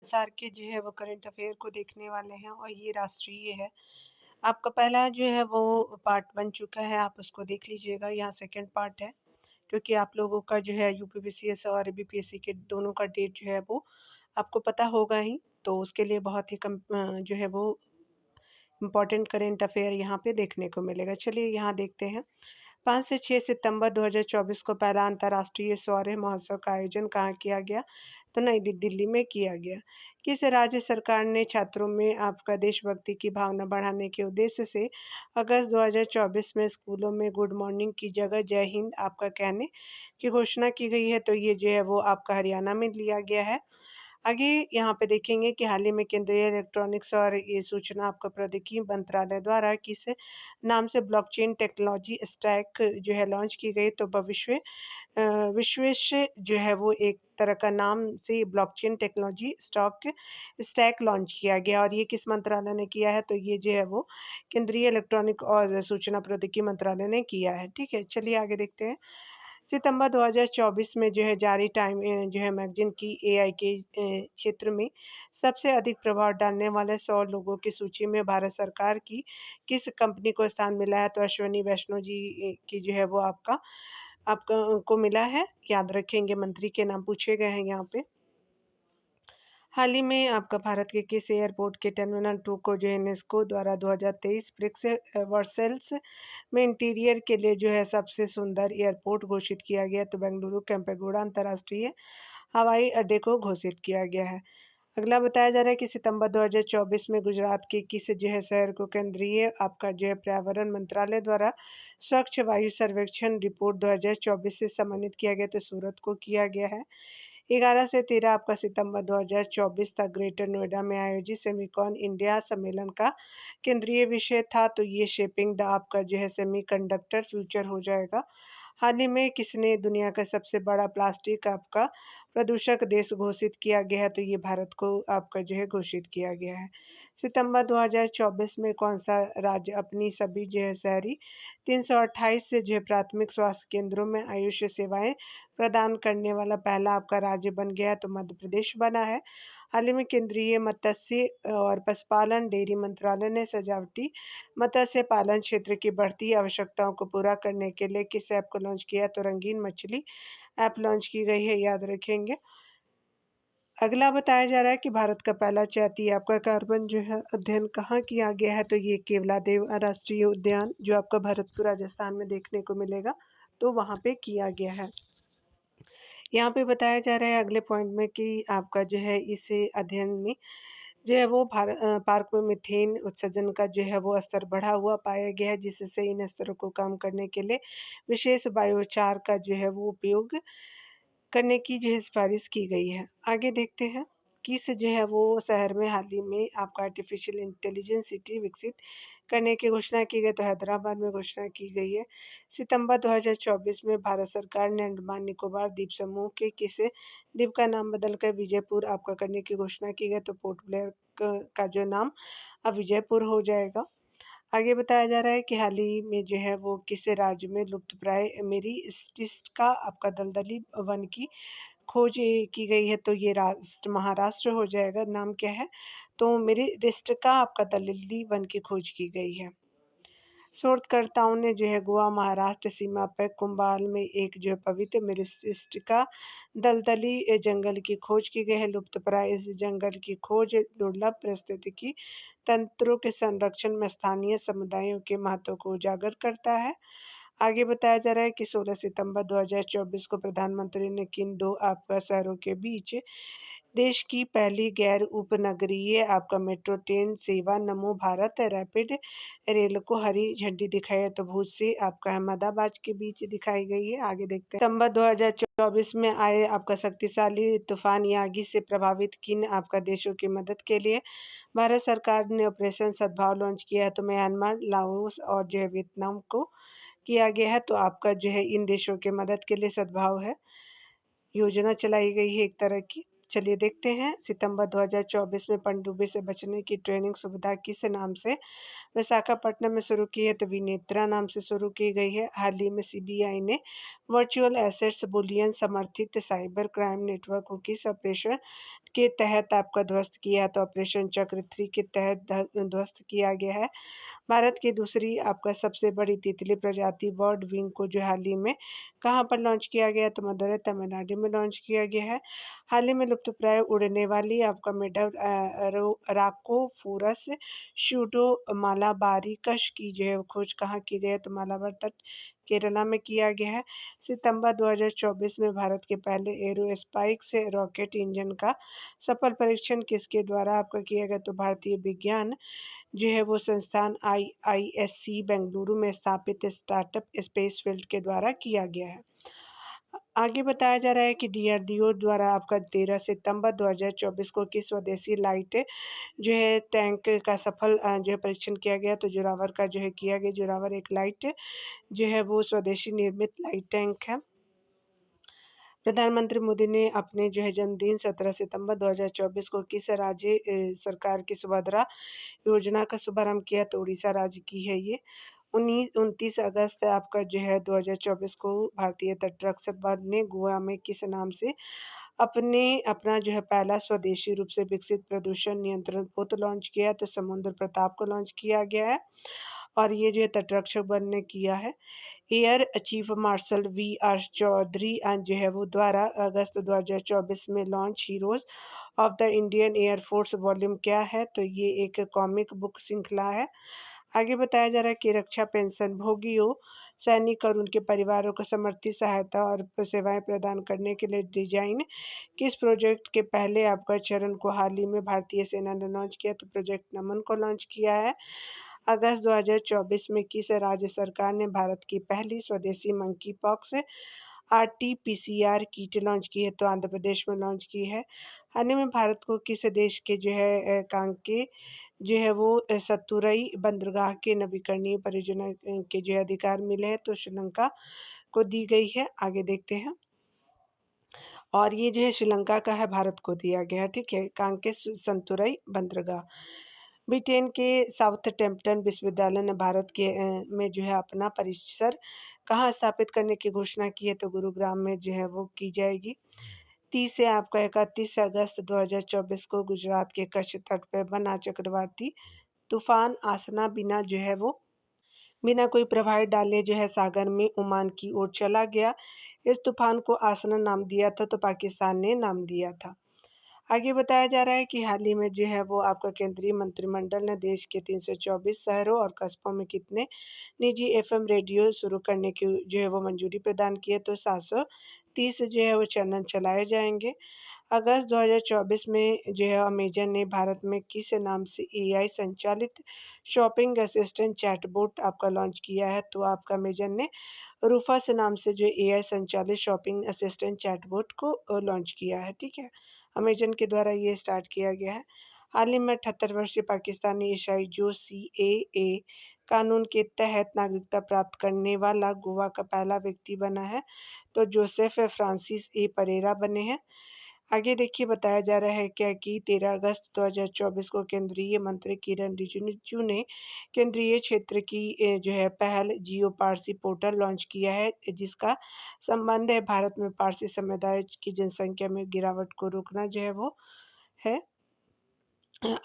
सार के जो है वो करंट अफेयर को देखने वाले हैं और ये राष्ट्रीय है। आपका पहला जो है वो पार्ट बन चुका है, आप उसको देख लीजिएगा। यहाँ सेकंड पार्ट है, क्योंकि आप लोगों का जो है यूपीपीसीएस और बीपीएससी के दोनों का डेट जो है वो आपको पता होगा ही, तो उसके लिए बहुत ही जो है वो इम्पोर्टेंट करंट अफेयर यहाँ पे देखने को मिलेगा। चलिए यहाँ देखते हैं। 5 से 6 सितंबर 2024 को पहला अंतर्राष्ट्रीय सौर महोत्सव का आयोजन कहाँ किया गया? तो नई दिल्ली में किया गया। किस राज्य सरकार ने छात्रों में आपका देशभक्ति की भावना बढ़ाने के उद्देश्य से अगस्त 2024 में स्कूलों में गुड मॉर्निंग की जगह जय हिंद आपका कहने की घोषणा की गई है? तो ये जो है वो आपका हरियाणा में लिया गया है। आगे यहाँ पे देखेंगे कि हाल ही में केंद्रीय इलेक्ट्रॉनिक्स और ये सूचना आपका प्रौद्योगिकी मंत्रालय द्वारा किस नाम से ब्लॉकचेन टेक्नोलॉजी स्टैक जो है लॉन्च की गई? तो विश्वेश जो है वो एक तरह का नाम से ब्लॉकचेन टेक्नोलॉजी स्टैक लॉन्च किया गया और ये किस मंत्रालय ने किया है? तो ये जो है वो केंद्रीय इलेक्ट्रॉनिक और सूचना प्रौद्योगिकी मंत्रालय ने किया है। ठीक है, चलिए आगे देखते हैं। सितंबर 2024 में जो है जारी टाइम जो है मैगज़ीन की एआई के क्षेत्र में सबसे अधिक प्रभाव डालने वाले 100 लोगों की सूची में भारत सरकार की किस कंपनी को स्थान मिला है? तो अश्विनी वैष्णव जी की जो है वो आपका को मिला है। याद रखेंगे, मंत्री के नाम पूछे गए हैं यहाँ पे। हाल ही में आपका भारत के किस एयरपोर्ट के टर्मिनल 2 को जो है यूनेस्को द्वारा 2023 ब्रिक्स वर्सेल्स में इंटीरियर के लिए जो है सबसे सुंदर एयरपोर्ट घोषित किया गया? तो बेंगलुरु केम्पेगौड़ा अंतर्राष्ट्रीय हवाई अड्डे को घोषित किया गया है। अगला बताया जा रहा है कि सितंबर 2024 में गुजरात के किस जो है शहर को केंद्रीय आपका जो है पर्यावरण मंत्रालय द्वारा स्वच्छ वायु सर्वेक्षण रिपोर्ट 2024 से सम्मानित किया गया? तो सूरत को किया गया है। 11 से 13 आपका सितंबर 2024 तक ग्रेटर नोएडा में आयोजित सेमिकॉन इंडिया सम्मेलन का केंद्रीय विषय था? तो ये शेपिंग द आपका जो है सेमीकंडक्टर फ्यूचर हो जाएगा। हाल ही में किसने दुनिया का सबसे बड़ा प्लास्टिक आपका प्रदूषक देश घोषित किया गया है? तो ये भारत को आपका जो है घोषित किया गया है। सितंबर 2024 में कौन-सा राज्य अपनी सभी जो है शहरी 328 से जो है प्राथमिक स्वास्थ्य केंद्रों में आयुष सेवाएँ प्रदान करने वाला पहला आपका राज्य बन गया है? तो मध्य प्रदेश बना है। हाल ही में केंद्रीय मत्स्य और पशुपालन डेयरी मंत्रालय ने सजावटी मत्स्य पालन क्षेत्र की बढ़ती आवश्यकताओं को पूरा करने के लिए किस ऐप को लॉन्च किया? तो रंगीन मछली ऐप लॉन्च की गई है, याद रखेंगे। अगला बताया जा रहा है कि भारत का पहला चैती आपका कार्बन जो है अध्ययन कहाँ किया गया है? तो ये केवलादेव राष्ट्रीय उद्यान जो आपका भरतपुर राजस्थान में देखने को मिलेगा, तो वहाँ पे किया गया है। यहाँ पे बताया जा रहा है अगले पॉइंट में कि आपका जो है इस अध्ययन में जो है वो पार्क में मीथेन उत्सर्जन का जो है वो स्तर बढ़ा हुआ पाया गया है, जिससे इन स्तरों को कम करने के लिए विशेष बायोचार का जो है वो उपयोग करने की जो है सिफारिश की गई है। आगे देखते हैं, किस जो है वो शहर में हाल ही में आपका आर्टिफिशियल इंटेलिजेंस सिटी विकसित करने की घोषणा की गई? तो हैदराबाद में घोषणा की गई है। सितंबर 2024 में भारत सरकार ने अंडमान निकोबार द्वीप समूह के किस द्वीप का नाम बदलकर विजयपुर आपका करने की घोषणा की गई? तो पोर्ट ब्लेयर का जो नाम अब विजयपुर हो जाएगा। आगे बताया जा रहा है कि हाल ही में जो है वो किस राज्य में लुप्तप्राय मेरीस्टिका आपका दलदली वन की खोज की गई है? तो ये राष्ट्र महाराष्ट्र हो जाएगा। नाम क्या है? तो मेरीस्टिका आपका दलदली वन की खोज की गई है। शोधकर्ताओं ने जो है गोवा महाराष्ट्र सीमा पर कुंभाल में एक जो है पवित्र मेरिस्टिका दलदली जंगल की खोज की गई है। लुप्तप्राय इस जंगल की खोज दुर्लभ पारिस्थितिकी तंत्रों के संरक्षण में स्थानीय समुदायों के महत्व को उजागर करता है। आगे बताया जा रहा है कि 16 सितंबर 2024 को प्रधानमंत्री ने किन दो आपका शहरों के बीच देश की पहली गैर उपनगरीय आपका मेट्रो ट्रेन सेवा नमो भारत रैपिड रेल को हरी झंडी दिखाई है? तो भुज से आपका अहमदाबाद के बीच दिखाई गई है। आगे देखते हैं, सितंबर 2024 में आए आपका शक्तिशाली तूफान यागी से प्रभावित किन आपका देशों की मदद के लिए भारत सरकार ने ऑपरेशन सद्भाव लॉन्च किया है? तो म्यांमार, लाओस और जो है वियतनाम को किया गया है। तो आपका जो है इन देशों के मदद के लिए सद्भाव है योजना चलाई गई है एक तरह की। चलिए देखते हैं, सितंबर 2024 में पनडुब्बी से बचने की ट्रेनिंग सुविधा किस नाम से विशाखापट्टनम में शुरू की है? तो विनेत्रा नाम से शुरू की गई है। हाल ही में सीबीआई ने वर्चुअल एसेट्स बुलियन समर्थित साइबर क्राइम नेटवर्क को किस ऑपरेशन के तहत आपका ध्वस्त किया है? तो ऑपरेशन चक्र 3 के तहत ध्वस्त किया गया है। भारत की दूसरी आपका सबसे बड़ी तितली प्रजाति बर्ड विंग को जो हाल ही में कहाँ पर लॉन्च किया गया? तो मदुरै तमिलनाडु में लॉन्च किया गया है। हाल ही में लुप्तप्राय उड़ने वाली आपका मेढक राकोफोरस शूडो मालाबारिकस की जो है खोज कहाँ की गई है? तो मालाबार तट केरला में किया गया है। सितंबर 2024 में भारत के पहले एरोस्पाइस रॉकेट इंजन का सफल परीक्षण किसके द्वारा आपका किया गया? तो भारतीय विज्ञान जो है वो संस्थान आईआईएससी बेंगलुरु में स्थापित स्टार्टअप स्पेसफील्ड के द्वारा किया गया है। आगे बताया जा रहा है कि डीआरडीओ द्वारा आपका 13 सितंबर 2024 को किस स्वदेशी लाइट जो है टैंक का सफल जो है परीक्षण किया गया? तो जोरावर का जो है किया गया। जोरावर एक लाइट जो है वो स्वदेशी निर्मित लाइट टैंक है। प्रधानमंत्री मोदी ने अपने जो है जन्मदिन 17 सितंबर 2024 को किस राज्य सरकार की सुभद्रा योजना का शुभारंभ किया? तो उड़ीसा राज्य की है ये। 29 अगस्त आपका जो है 2024 को भारतीय तटरक्षक बल ने गोवा में किस नाम से अपना जो है पहला स्वदेशी रूप से विकसित प्रदूषण नियंत्रण पोत लॉन्च किया? तो समुद्र प्रताप को लॉन्च किया गया है और ये जो है तटरक्षक बल ने किया है। Air chief marshal V R Chaudhari जो है वो द्वारा अगस्त 2024 में launch heroes of the Indian Air Force volume क्या है? तो ये एक कॉमिक बुक श्रृंखला है। आगे बताया जा रहा है कि रक्षा पेंशन भोगियों सैनिक और उनके परिवारों को समर्थित सहायता और सेवाएं प्रदान करने के लिए डिजाइन किस प्रोजेक्ट के पहले आपका चरण को हाल ही में भारतीय सेना ने लॉन्च किया? तो प्रोजेक्ट नमन को लॉन्च किया है। अगस्त 2024 में किस राज्य सरकार ने भारत की पहली स्वदेशी monkey pox RT-PCR kit launch की है? तो आंध्र प्रदेश में लॉन्च की है। हाल ही में भारत को किस देश के जो है कांके जो है वो सतुरई बंदरगाह के नवीकरणीय परियोजना के जो है अधिकार मिले हैं? तो श्रीलंका को दी गई है। आगे देखते हैं। और ये जो है श्रीलंका का है, भारत को दिया गया है, ठीक है। कांके संतुरई बंदरगाह। ब्रिटेन के साउथहैम्पटन विश्वविद्यालय ने भारत के में जो है अपना परिसर कहाँ स्थापित करने की घोषणा की है? तो गुरुग्राम में जो है वो की जाएगी। 30 से आपका 31 अगस्त 2024 को गुजरात के कच्छ तट पर बना चक्रवाती तूफान आसना बिना कोई प्रभाव डाले जो है सागर में ओमान की ओर चला गया। इस तूफान को आसना नाम दिया था, तो पाकिस्तान ने नाम दिया था। आगे बताया जा रहा है कि हाल ही में जो है वो आपका केंद्रीय मंत्रिमंडल ने देश के 324 शहरों और कस्बों में कितने निजी एफएम रेडियो शुरू करने की जो है वो मंजूरी प्रदान की है? तो 730 जो है वो चैनल चलाए जाएंगे। अगस्त 2024 में जो है अमेजन ने भारत में किस नाम से एआई संचालित शॉपिंग असिस्टेंट चैटबॉट आपका लॉन्च किया है? तो आपका अमेजन ने रूफस नाम से जो एआई संचालित शॉपिंग असिस्टेंट चैटबॉट को लॉन्च किया है, ठीक है। अमेजन के द्वारा ये स्टार्ट किया गया है। हाल ही में 78 वर्षीय पाकिस्तानी ईसाई जो सीएए कानून के तहत नागरिकता प्राप्त करने वाला गोवा का पहला व्यक्ति बना है। तो जोसेफ फ्रांसिस ए परेरा बने हैं। आगे देखिए बताया जा रहा है क्या कि 13 अगस्त 2024 को केंद्रीय मंत्री किरण रिजिजू ने केंद्रीय क्षेत्र की जो है पहल जियो पारसी पोर्टल लॉन्च किया है, जिसका संबंध है भारत में पारसी समुदाय की जनसंख्या में गिरावट को रोकना जो है वो है।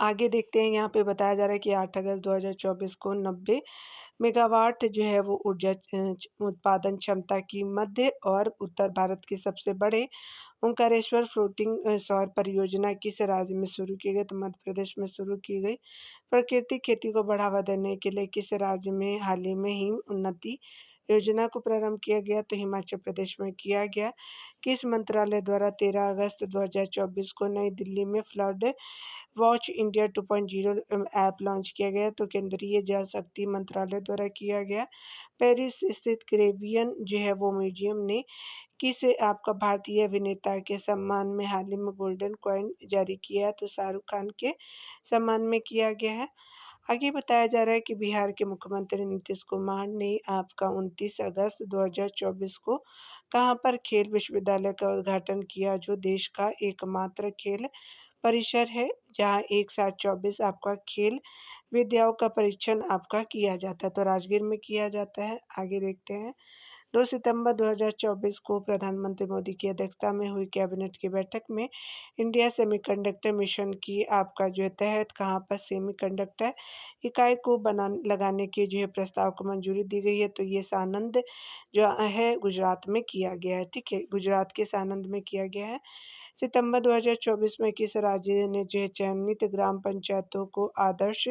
आगे देखते हैं, यहाँ पे बताया जा रहा है कि 8 अगस्त 2024 को 90 मेगावाट जो है वो ऊर्जा उत्पादन क्षमता की मध्य और उत्तर भारत के सबसे बड़े ओंकारेश्वर फ्लोटिंग सौर परियोजना किस राज्य में शुरू की गई? तो मध्य प्रदेश में शुरू की गई। प्राकृतिक खेती को बढ़ावा देने के लिए किस राज्य में हाल ही में हिम उन्नति योजना को प्रारंभ किया गया? तो हिमाचल प्रदेश में किया गया। किस मंत्रालय द्वारा 13 अगस्त 2024 को नई दिल्ली में flood watch India 2.0 app launch किया गया? तो केंद्रीय जल शक्ति मंत्रालय द्वारा किया गया। पेरिस स्थित कैरेबियन जो है वो म्यूजियम ने किस आपका भारतीय अभिनेता के सम्मान में हाल ही में गोल्डन कॉइन जारी किया है? तो शाहरुख खान के सम्मान में किया गया है। आगे बताया जा रहा है कि बिहार के मुख्यमंत्री नीतीश कुमार ने आपका 29 अगस्त 2024 को कहाँ पर खेल विश्वविद्यालय का उद्घाटन किया, जो देश का एकमात्र खेल परिसर है जहाँ एक साथ 24 आपका खेल विद्याओं का परीक्षण आपका किया जाता है। तो राजगीर में किया जाता है। आगे देखते हैं। 2 सितंबर 2024 को प्रधानमंत्री मोदी की अध्यक्षता में हुई कैबिनेट की बैठक में इंडिया सेमीकंडक्टर मिशन की आपका जो है तहत कहाँ पर सेमीकंडक्टर इकाई को लगाने के जो है प्रस्ताव को मंजूरी दी गई है। तो ये सानंद जो है गुजरात में किया गया है। ठीक है, गुजरात के सानंद में किया गया है। सितंबर 2024 में किस राज्य ने जो है चयनित ग्राम पंचायतों को आदर्श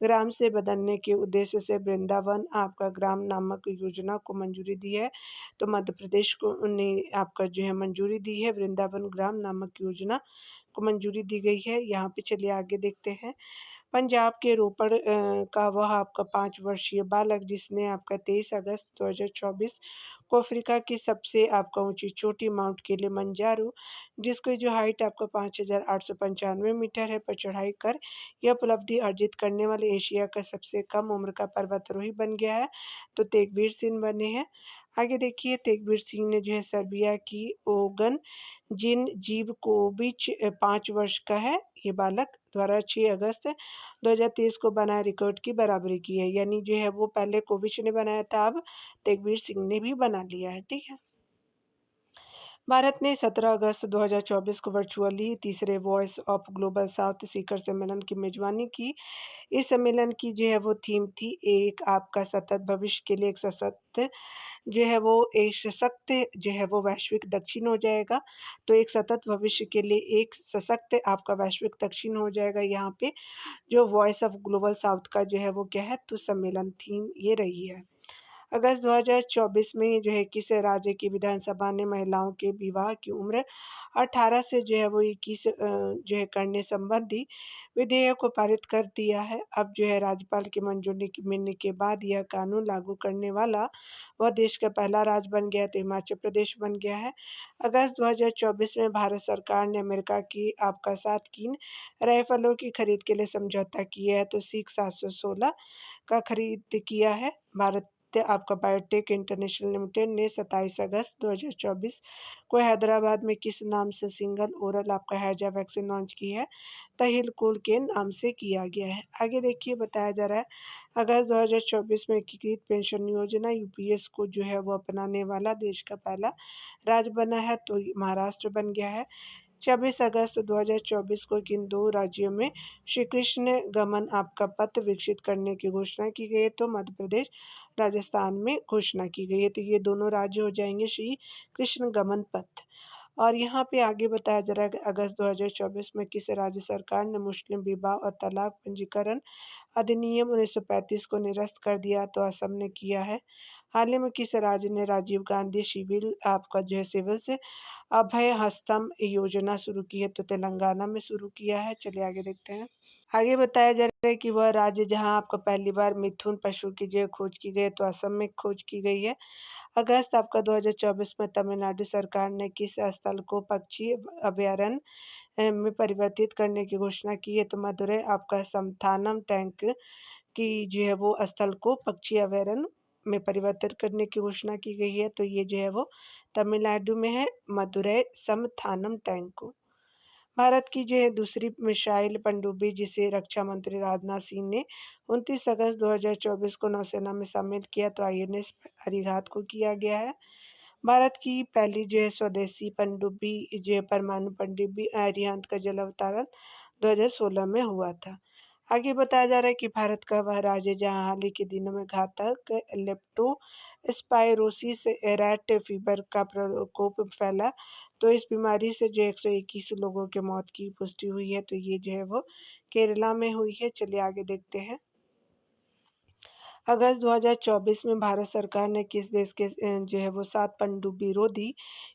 ग्राम से बदलने के उद्देश्य से वृंदावन आपका ग्राम नामक योजना को मंजूरी दी है? तो मध्य प्रदेश को ने आपका जो है मंजूरी दी है, वृंदावन ग्राम नामक योजना को मंजूरी दी गई है। यहाँ पे चलिए आगे देखते हैं। पंजाब के रोपड़ का वह आपका 5 वर्षीय बालक जिसने आपका 23 अगस्त 2024 को अफ्रीका की सबसे आपका ऊंची चोटी माउंट किलिमंजारो, जिसकी जो हाइट आपका 5,895 मीटर है, पर चढ़ाई कर यह उपलब्धि अर्जित करने वाले एशिया का सबसे कम उम्र का पर्वतारोही बन गया है। तो तेगवीर सिंह बने हैं। आगे देखिए, तेगवीर सिंह ने जो है सर्बिया की ओगन जिन जीवकोविच 5 वर्ष का है ये बालक द्वारा 6 अगस्त 2023 को बनाए रिकॉर्ड की बराबरी की है। यानी जो है वो पहले कोविच ने बनाया था, अब तेगवीर सिंह ने भी बना लिया है। ठीक है। भारत ने 17 अगस्त 2024 को वर्चुअली तीसरे वॉइस ऑफ ग्लोबल साउथ शिखर सम्मेलन की मेजबानी की। इस सम्मेलन की जो है वो थीम थी एक आपका सतत भविष्य के लिए एक सशक्त जो है वो एक सशक्त जो है वो वैश्विक दक्षिण हो जाएगा। तो एक सतत भविष्य के लिए एक सशक्त आपका वैश्विक दक्षिण हो जाएगा। यहाँ पे जो वॉइस ऑफ ग्लोबल साउथ का जो है वो क्या है, तो सम्मेलन थीम ये रही है। अगस्त 2024 में जो है किस राज्य की विधानसभा ने महिलाओं के विवाह की उम्र 18 से जो है वो 21 जो है करने संबंधी विधेयक को पारित कर दिया है। अब जो है राज्यपाल की मंजूरी मिलने के बाद यह कानून लागू करने वाला वह देश का पहला राज्य बन गया, तो हिमाचल प्रदेश बन गया है। अगस्त 2024 में भारत सरकार ने अमेरिका की आपका साथ कीन राइफलों की खरीद के लिए समझौता किया है। तो सीख 716 का खरीद किया है। भारत आपका बायोटेक इंटरनेशनल लिमिटेड ने 27 अगस्त 2024 को हैदराबाद में किस नाम से सिंगल ओरल आपका हैजा वैक्सीन लॉन्च की है? तहिल कुल के नाम से किया गया है। आगे देखिए, बताया जा रहा है अगस्त 2024 में एकीकृत पेंशन योजना यूपीएस को जो है वो अपनाने वाला देश का पहला राज्य बना है, तो महाराष्ट्र बन गया है। 26 अगस्त 2024 को किन 2 राज्यों में श्री कृष्ण गमन आपका पथ विकसित करने की घोषणा की गई है? तो मध्य प्रदेश, राजस्थान में घोषणा की गई है। तो ये दोनों राज्य हो जाएंगे श्री कृष्ण गमन पथ। और यहाँ पे आगे बताया जा रहा है कि अगस्त 2024 में किस राज्य सरकार ने मुस्लिम विवाह और तलाक पंजीकरण अधिनियम 1935 को निरस्त कर दिया? तो असम ने किया है। हाल ही में किस राज्य ने राजीव गांधी सिविल आपका जो है सिविल से अभय हस्तम योजना शुरू की है? तो तेलंगाना में शुरू किया है। चलिए आगे देखते हैं। आगे बताया जा रहा है कि वह राज्य जहां आपको पहली बार मिथुन पशु की जो खोज की गई है, तो असम में खोज की गई है। अगस्त आपका 2024 में तमिलनाडु सरकार ने किस स्थल को पक्षी अभयारण्य में परिवर्तित करने की घोषणा की है? तो मदुरई आपका समथानम टैंक की जो है वो स्थल को पक्षी अभयारण्य में परिवर्तित करने की घोषणा की गई है। तो ये जो है वो तमिलनाडु में है, मदुरई समथानम टैंक को। भारत की जो है दूसरी मिसाइल पनडुब्बी जिसे रक्षा मंत्री राजनाथ सिंह ने 29 अगस्त 2024 को नौसेना में शामिल किया, तो आईएनएस अरिहंत को किया गया है। भारत की पहली जो है स्वदेशी पनडुब्बी जो है परमाणु पनडुब्बी अरिहंत का जल अवतरण 2016 में हुआ था। आगे बताया जा रहा है कि भारत का वह राज्य जहां हाल ही के दिनों में घातक लेप्टोस्पाइरोसिस रैट फीवर का प्रकोप फैला, तो इस बीमारी से जो 121 लोगों की मौत की पुष्टि हुई है। तो ये जो है वो केरला में हुई है। चलिए आगे देखते हैं। अगस्त 2024 में भारत सरकार ने किस देश के जो है वो 7 पनडुब्बी रोधी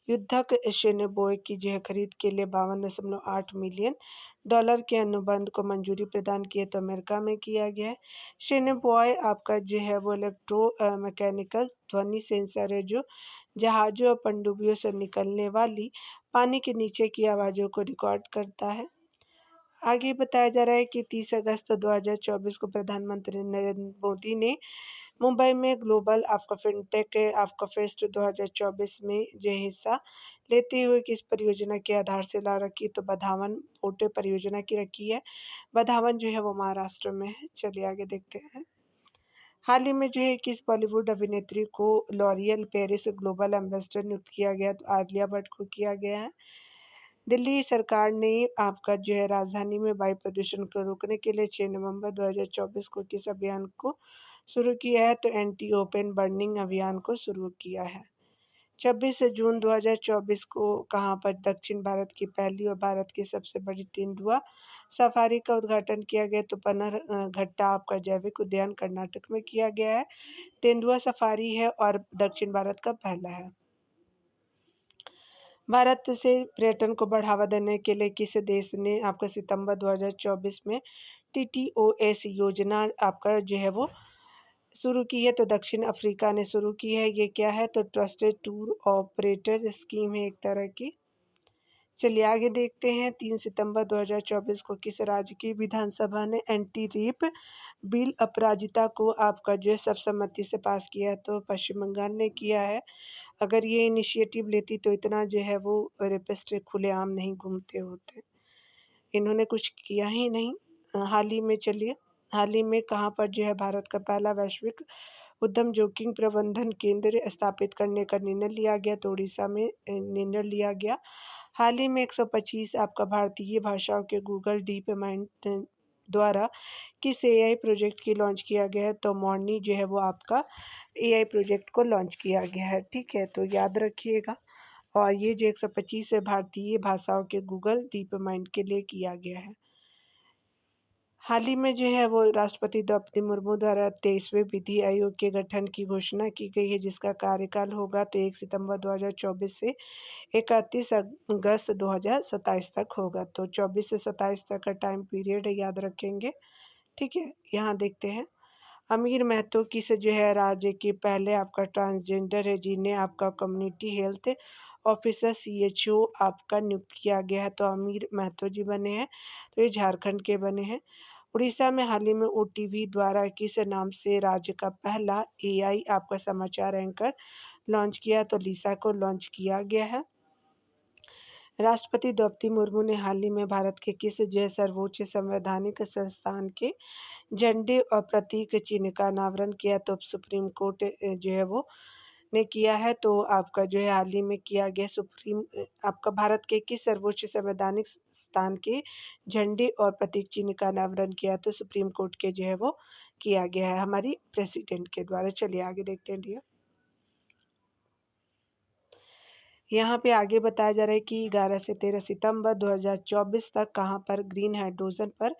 युद्धक शेनबोय की जो है खरीद के लिए 52.8 मिलियन डॉलर के अनुबंध को मंजूरी प्रदान की है? तो अमेरिका में किया गया है। शेनबॉय आपका जो है वो इलेक्ट्रो मैकेनिकल ध्वनि सेंसर है जो जहाज़ों और पनडुब्बियों से निकलने वाली पानी के नीचे की आवाज़ों को रिकॉर्ड करता है। आगे बताया जा रहा है कि 30 अगस्त 2024 को प्रधानमंत्री नरेंद्र मोदी ने मुंबई में ग्लोबल आपका फिनटेक आपका फेस्ट 2024 में जो हिस्सा लेते हुए किस परियोजना की आधारशिला रखी, तो बधावन पोर्ट परियोजना की रखी है। बधावन जो है वो महाराष्ट्र में है। चलिए आगे देखते हैं। हाल ही में जो है किस बॉलीवुड अभिनेत्री को लॉरियल पेरिस ग्लोबल एम्बेसडर नियुक्त किया गया, तो आलिया भट्ट को किया गया है। दिल्ली सरकार ने आपका जो है राजधानी में वायु प्रदूषण को रोकने के लिए 6 नवंबर 2024 को किस अभियान को शुरू किया है, तो एंटी ओपन बर्निंग अभियान को शुरू किया है। 26 जून 2024 को कहाँ पर दक्षिण भारत की पहली और भारत की सबसे बड़ी तेंदुआ सफारी का उद्घाटन किया गया, तो पनरघट्टा आपका जैविक उद्यान कर्नाटक में किया गया है। तेंदुआ सफारी है और दक्षिण भारत का पहला है। भारत से पर्यटन को बढ़ावा देने के लिए किस देश ने आपका सितंबर 2024 में TTOS योजना आपका जो है वो शुरू की है, तो दक्षिण अफ्रीका ने शुरू की है। ये क्या है, तो ट्रस्टेड टूर ऑपरेटर स्कीम है एक तरह की। चलिए आगे देखते हैं। 3 सितंबर 2024 को किस राज्य की विधानसभा ने एंटी रेप बिल अपराजिता को आपका जो है सर्वसम्मति से पास किया है, तो पश्चिम बंगाल ने किया है। अगर ये इनिशिएटिव लेती तो इतना जो है वो रेपिस्ट खुलेआम नहीं घूमते होते। इन्होंने कुछ किया ही नहीं। हाल ही में कहाँ पर जो है भारत का पहला वैश्विक उद्यम जोखिम प्रबंधन केंद्र स्थापित करने का निर्णय लिया गया, तो उड़ीसा में निर्णय लिया गया। हाल ही में 125 आपका भारतीय भाषाओं के गूगल डीप माइंड द्वारा किस AI प्रोजेक्ट की लॉन्च किया गया है, तो मॉर्नी जो है वो आपका AI प्रोजेक्ट को लॉन्च किया गया है। ठीक है, तो याद रखिएगा। और ये जो 125 है भारतीय भाषाओं के गूगल डीप माइंड के लिए किया गया है। हाल ही में जो है वो राष्ट्रपति द्रौपदी मुर्मू द्वारा 23वें विधि आयोग के गठन की घोषणा की गई है, जिसका कार्यकाल होगा तो 1 सितंबर 2024 से 31 अगस्त 2027 तक होगा। तो 24 से 27 तक का टाइम पीरियड है, याद रखेंगे। ठीक है, यहाँ देखते हैं। अमीर महतो किस जो है राज्य के पहले आपका ट्रांसजेंडर है, जिन्हें आपका कम्युनिटी हेल्थ ऑफिसर CHO आपका नियुक्त किया गया है, तो अमीर महतो जी बने हैं। तो ये झारखंड के बने हैं। उड़ीसा में हाल ही में OTV द्वारा किस नाम से राज्य का पहला AI आपका समाचार एंकर लॉन्च किया, तो लिसा को लॉन्च किया गया है। राष्ट्रपति द्रौपदी मुर्मू ने हाल ही में भारत के किस जो है सर्वोच्च संवैधानिक संस्थान के झंडे और प्रतीक चिन्ह का अनावरण किया, तो सुप्रीम कोर्ट जो है वो ने किया है। तो आपका जो है हाल ही में किया गया आपका भारत के किस सर्वोच्च संवैधानिक स्थान के झंडे और प्रतीक चिन्ह का अनावरण किया, तो सुप्रीम कोर्ट के जो है वो किया गया है हमारी प्रेसिडेंट के द्वारा। चलिए आगे देखते हैं डियर। यहाँ पे आगे बताया जा रहा है कि 11 से 13 सितंबर 2024 तक कहाँ पर ग्रीन हाइड्रोजन पर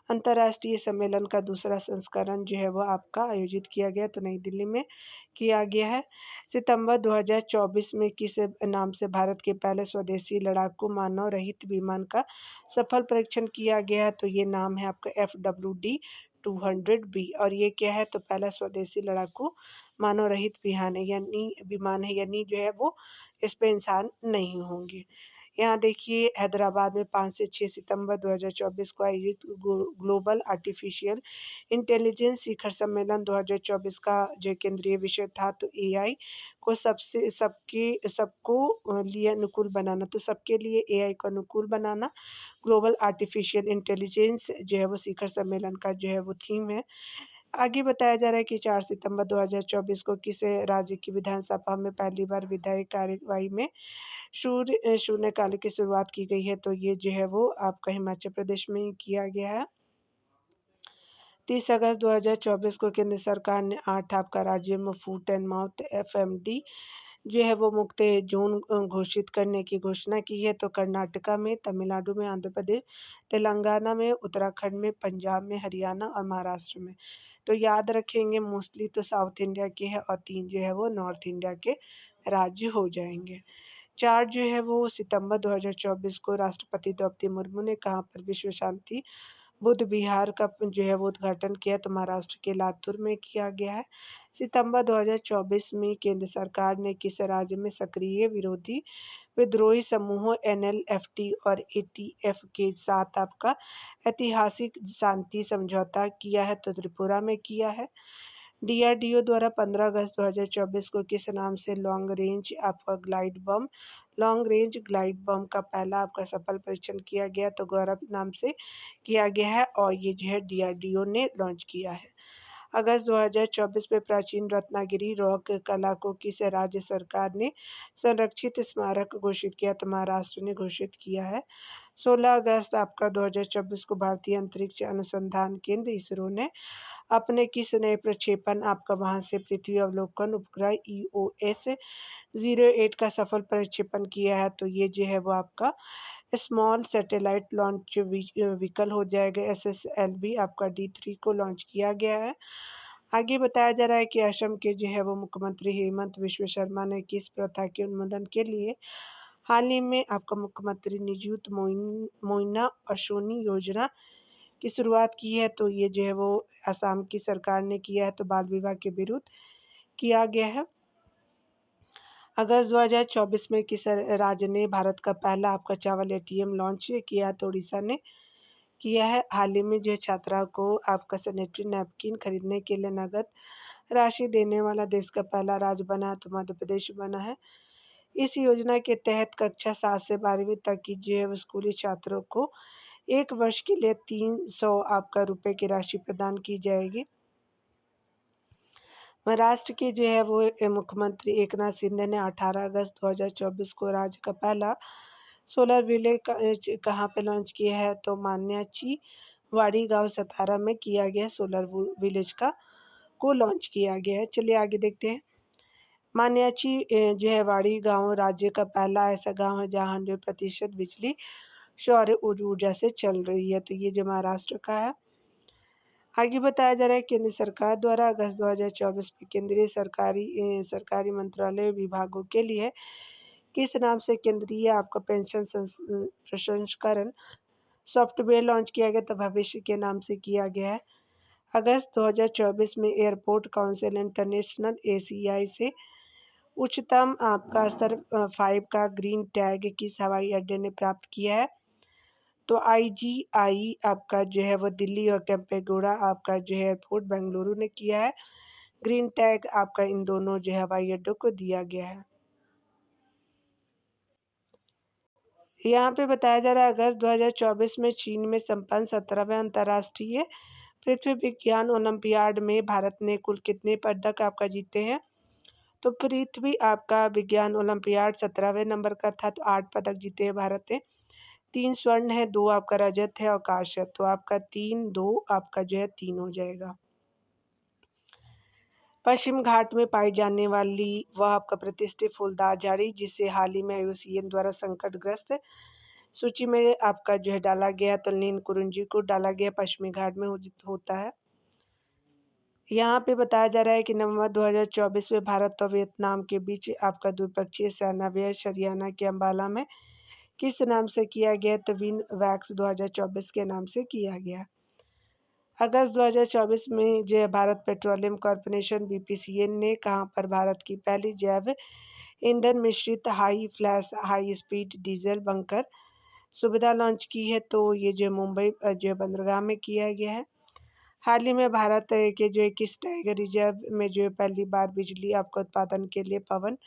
अंतर्राष्ट्रीय सम्मेलन का दूसरा संस्करण जो है वो आपका आयोजित किया गया, तो नई दिल्ली में किया गया है। सितंबर 2024 में किस नाम से भारत के पहले स्वदेशी लड़ाकू मानव रहित विमान का सफल परीक्षण किया गया है, तो ये नाम है आपका FWD-200B। और ये क्या है, तो पहला स्वदेशी लड़ाकू मानव रहित विमान है, यानी जो है वो इस पे इंसान नहीं होंगे। यहाँ देखिए हैदराबाद में 5 से 6 सितंबर 2024 को आयोजित ग्लोबल आर्टिफिशियल इंटेलिजेंस शिखर सम्मेलन 2024 का जो केंद्रीय विषय था, तो AI को सबको लिए अनुकूल बनाना, तो सबके लिए AI को अनुकूल बनाना ग्लोबल आर्टिफिशियल इंटेलिजेंस जो है वो शिखर सम्मेलन का जो है वो थीम है। आगे बताया जा रहा है कि 4 सितंबर 2024 को किस राज्य की विधानसभा में पहली बार विधायी कार्यवाही में शून्यकाल की शुरुआत की गई है, तो ये जो है वो आपका हिमाचल प्रदेश में ही किया गया है। 30 अगस्त 2024 को केंद्र सरकार ने 8 आपका राज्य में फूट एंड माउथ FMD जो है वो मुक्त जोन घोषित करने की घोषणा की है, तो कर्नाटका में, तमिलनाडु में, आंध्र प्रदेश, तेलंगाना में, उत्तराखंड में, पंजाब में, हरियाणा और महाराष्ट्र में। तो याद रखेंगे मोस्टली तो साउथ इंडिया के हैं और 3 जो है वो नॉर्थ इंडिया के राज्य हो जाएंगे। 4 जो है वो सितंबर 2024 को राष्ट्रपति द्रौपदी मुर्मू ने कहाँ पर विश्व शांति बुद्ध विहार का जो है वो उद्घाटन किया, तो महाराष्ट्र के लातूर में किया गया है। सितंबर 2024 में केंद्र सरकार ने किस राज्य में सक्रिय विरोधी विद्रोही समूहों NLFT और ATF के साथ आपका ऐतिहासिक शांति समझौता किया है, तो त्रिपुरा में किया है। डीआरडीओ द्वारा 15 अगस्त 2024 को किस नाम से लॉन्ग रेंज ग्लाइड बम का पहला आपका सफल परीक्षण किया गया? तो गौरव नाम से किया गया है और ये जो है डीआरडीओ ने लॉन्च किया है। अगस्त 2024 में प्राचीन रत्नागिरी रॉक कला को किस राज्य सरकार ने संरक्षित स्मारक घोषित किया? तो महाराष्ट्र ने घोषित किया है। 16 अगस्त आपका 2024 को भारतीय अंतरिक्ष अनुसंधान केंद्र इसरो ने अपने किस नए प्रक्षेपण आपका वहां से पृथ्वी अवलोकन उपग्रह EOS-08 का सफल प्रक्षेपण किया है? तो ये जो है वो आपका स्मॉल सैटेलाइट लॉन्च व्हीकल हो जाएगा। SSLV आपका D3 को लॉन्च किया गया है। आगे बताया जा रहा है कि असम के जो है वो मुख्यमंत्री हेमंत विश्व शर्मा ने किस प्रथा के उन्मूलन के लिए हाल ही में आपका मुख्यमंत्री नियुक्त मोइना अशोनी योजना की शुरुआत की है? तो ये जो है वो असम की सरकार ने किया है। तो बाल विवाह के विरुद्ध किया गया है। अगस्त 2024 में किस राज्य ने भारत का पहला आपका चावल ATM लॉन्च किया? तो उड़ीसा ने किया है। हाल ही में जो छात्रा को आपका सैनिटरी नैपकिन खरीदने के लिए नगद राशि देने वाला देश का पहला राज्य बना है, तो मध्य प्रदेश बना है। इस योजना के तहत कक्षा 7 से 12वीं तक की जो है स्कूली छात्रों को 1 वर्ष के लिए 300 आपका रुपए की राशि प्रदान की जाएगी। महाराष्ट्र के जो है वो मुख्यमंत्री एकनाथ शिंदे ने 18 अगस्त 2024 को राज्य का पहला सोलर विलेज कहाँ पे लॉन्च किया है? तो मान्याची वाड़ी गांव सतारा में किया गया सोलर विलेज को लॉन्च किया गया है। चलिए आगे देखते हैं। मान्याची जो है वाड़ी गांव राज्य का पहला ऐसा गांव है जहां 100% बिजली सौर ऊर्जा से चल रही है। तो ये जो महाराष्ट्र का है। आगे बताया जा रहा है केंद्र सरकार द्वारा अगस्त 2024 में केंद्रीय सरकारी मंत्रालय विभागों के लिए किस नाम से केंद्रीय आपका पेंशन प्रसंस्करण सॉफ्टवेयर लॉन्च किया गया? तो भविष्य के नाम से किया गया है। अगस्त 2024 में एयरपोर्ट काउंसिल इंटरनेशनल ACI से उच्चतम आपका स्तर 5 का ग्रीन टैग किस हवाई अड्डे ने प्राप्त किया है? तो IGI आपका जो है वो दिल्ली और केम्पेगौड़ा आपका जो है एयरपोर्ट बेंगलुरु ने किया है। ग्रीन टैग आपका इन दोनों जो है हवाई अड्डों को दिया गया है। यहाँ पे बताया जा रहा है अगस्त 2024 में चीन में संपन्न 17वें अंतर्राष्ट्रीय पृथ्वी विज्ञान ओलंपियाड में भारत ने कुल कितने पदक आपका जीते हैं? तो पृथ्वी आपका विज्ञान ओलंपियाड 17वें नंबर का था, तो 8 पदक जीते हैं भारत ने। 3 स्वर्ण है, 2 आपका रजत है और कांस्य है, तो आपका 3-2 आपका जो है 3 हो जाएगा। पश्चिम घाट में पाई जाने वाली वह आपका प्रतिष्ठित फूलदार झाड़ी जिसे हाल ही में IUCN द्वारा संकटग्रस्त सूची में आपका जो है डाला गया, तो नील कुरुंजी को डाला गया, पश्चिमी घाट में होता है। यहाँ पे बताया जा रहा है कि नवंबर 2024 में भारत और वियतनाम के बीच आपका द्विपक्षीय सेनाभ्यास हरियाणा के अंबाला में किस नाम से किया गया? तो विन वैक्स 2024 के नाम से किया गया। अगस्त 2024 में जो भारत पेट्रोलियम कॉर्पोरेशन BPCL ने कहाँ पर भारत की पहली जैव ईंधन मिश्रित high flash high speed diesel bunker सुविधा लॉन्च की है? तो ये जो मुंबई जो बंदरगाह में किया गया है। हाल ही में भारत के जो किस टाइगर रिजर्व में जो पहली बार बिजली आपका उत्पादन के लिए पवन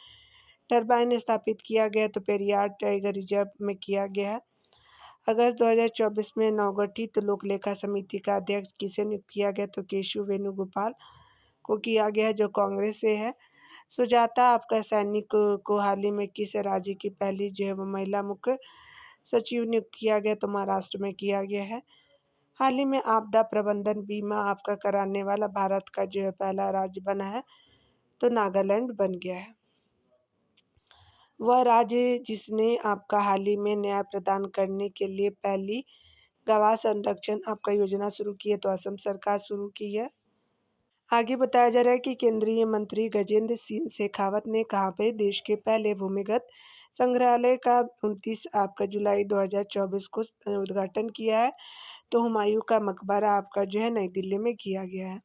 टरबाइन स्थापित किया गया? तो पेरियार टाइगर रिजर्व में किया गया है। अगस्त 2024 में नवगठित लोक लेखा समिति का अध्यक्ष किसे नियुक्त किया गया? तो केशव वेणुगोपाल को किया गया जो कांग्रेस से है। सुजाता आपका सैनिक को हाल ही में किस राज्य की पहली जो है वो महिला मुख्य सचिव नियुक्त किया गया? तो महाराष्ट्र में किया गया है। हाल ही में आपदा प्रबंधन बीमा आपका कराने वाला भारत का जो है पहला राज्य बना है, तो नागालैंड बन गया है। वह राज्य जिसने आपका हाल ही में न्याय प्रदान करने के लिए पहली गवाह संरक्षण आपका योजना शुरू की है, तो असम सरकार शुरू की है। आगे बताया जा रहा है कि केंद्रीय मंत्री गजेंद्र सिंह शेखावत ने कहाँ पे देश के पहले भूमिगत संग्रहालय का 29 आपका जुलाई 2024 को उद्घाटन किया है? तो हुमायूं का मकबरा आपका जो है नई दिल्ली में किया गया है।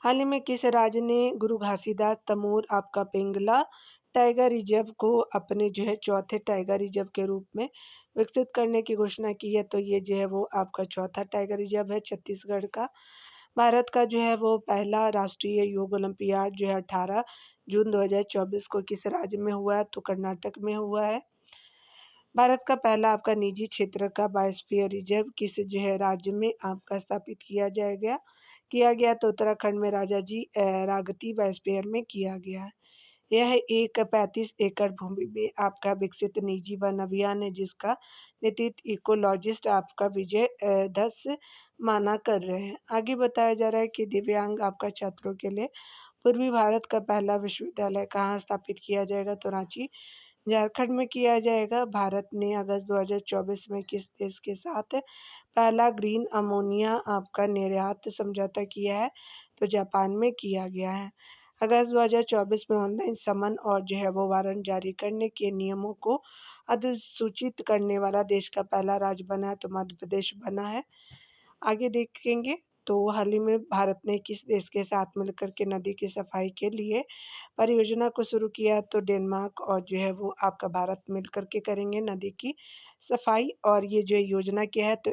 हाल ही में किस राज्य ने गुरु घासीदास तमोर आपका पिंगला टाइगर रिजर्व को अपने जो है चौथे टाइगर रिजर्व के रूप में विकसित करने की घोषणा की है? तो ये जो है वो आपका चौथा टाइगर रिजर्व है छत्तीसगढ़ का। भारत का जो है वो पहला राष्ट्रीय योग ओलंपियाड जो है 18 जून 2024 को किस राज्य में हुआ है? तो कर्नाटक में हुआ है। भारत का पहला आपका निजी क्षेत्र का बायोस्फीयर रिजर्व किस जो है राज्य में आपका स्थापित किया गया तो उत्तराखंड में राजाजी रागती बायोस्फीयर में किया गया है। यह एक 35 एकड़ भूमि में आपका विकसित निजी वन अभियान है जिसका नेतृत्व इकोलॉजिस्ट आपका विजय धस माना कर रहे हैं। आगे बताया जा रहा है कि दिव्यांग आपका छात्रों के लिए पूर्वी भारत का पहला विश्वविद्यालय कहाँ स्थापित किया जाएगा? तो रांची झारखंड में किया जाएगा। भारत ने अगस्त 2024 में किस देश के साथ पहला ग्रीन अमोनिया आपका निर्यात समझौता किया है? तो जापान में किया गया है। अगस्त 2024 में ऑनलाइन समन और जो है वो वारंट जारी करने के नियमों को अधिसूचित करने वाला देश का पहला राज्य बना है तो मध्य प्रदेश बना है। आगे देखेंगे तो हाल ही में भारत ने किस देश के साथ मिलकर के नदी की सफाई के लिए परियोजना को शुरू किया? तो डेनमार्क और जो है वो आपका भारत मिलकर के करेंगे नदी की सफाई। और ये जो योजना क्या है? तो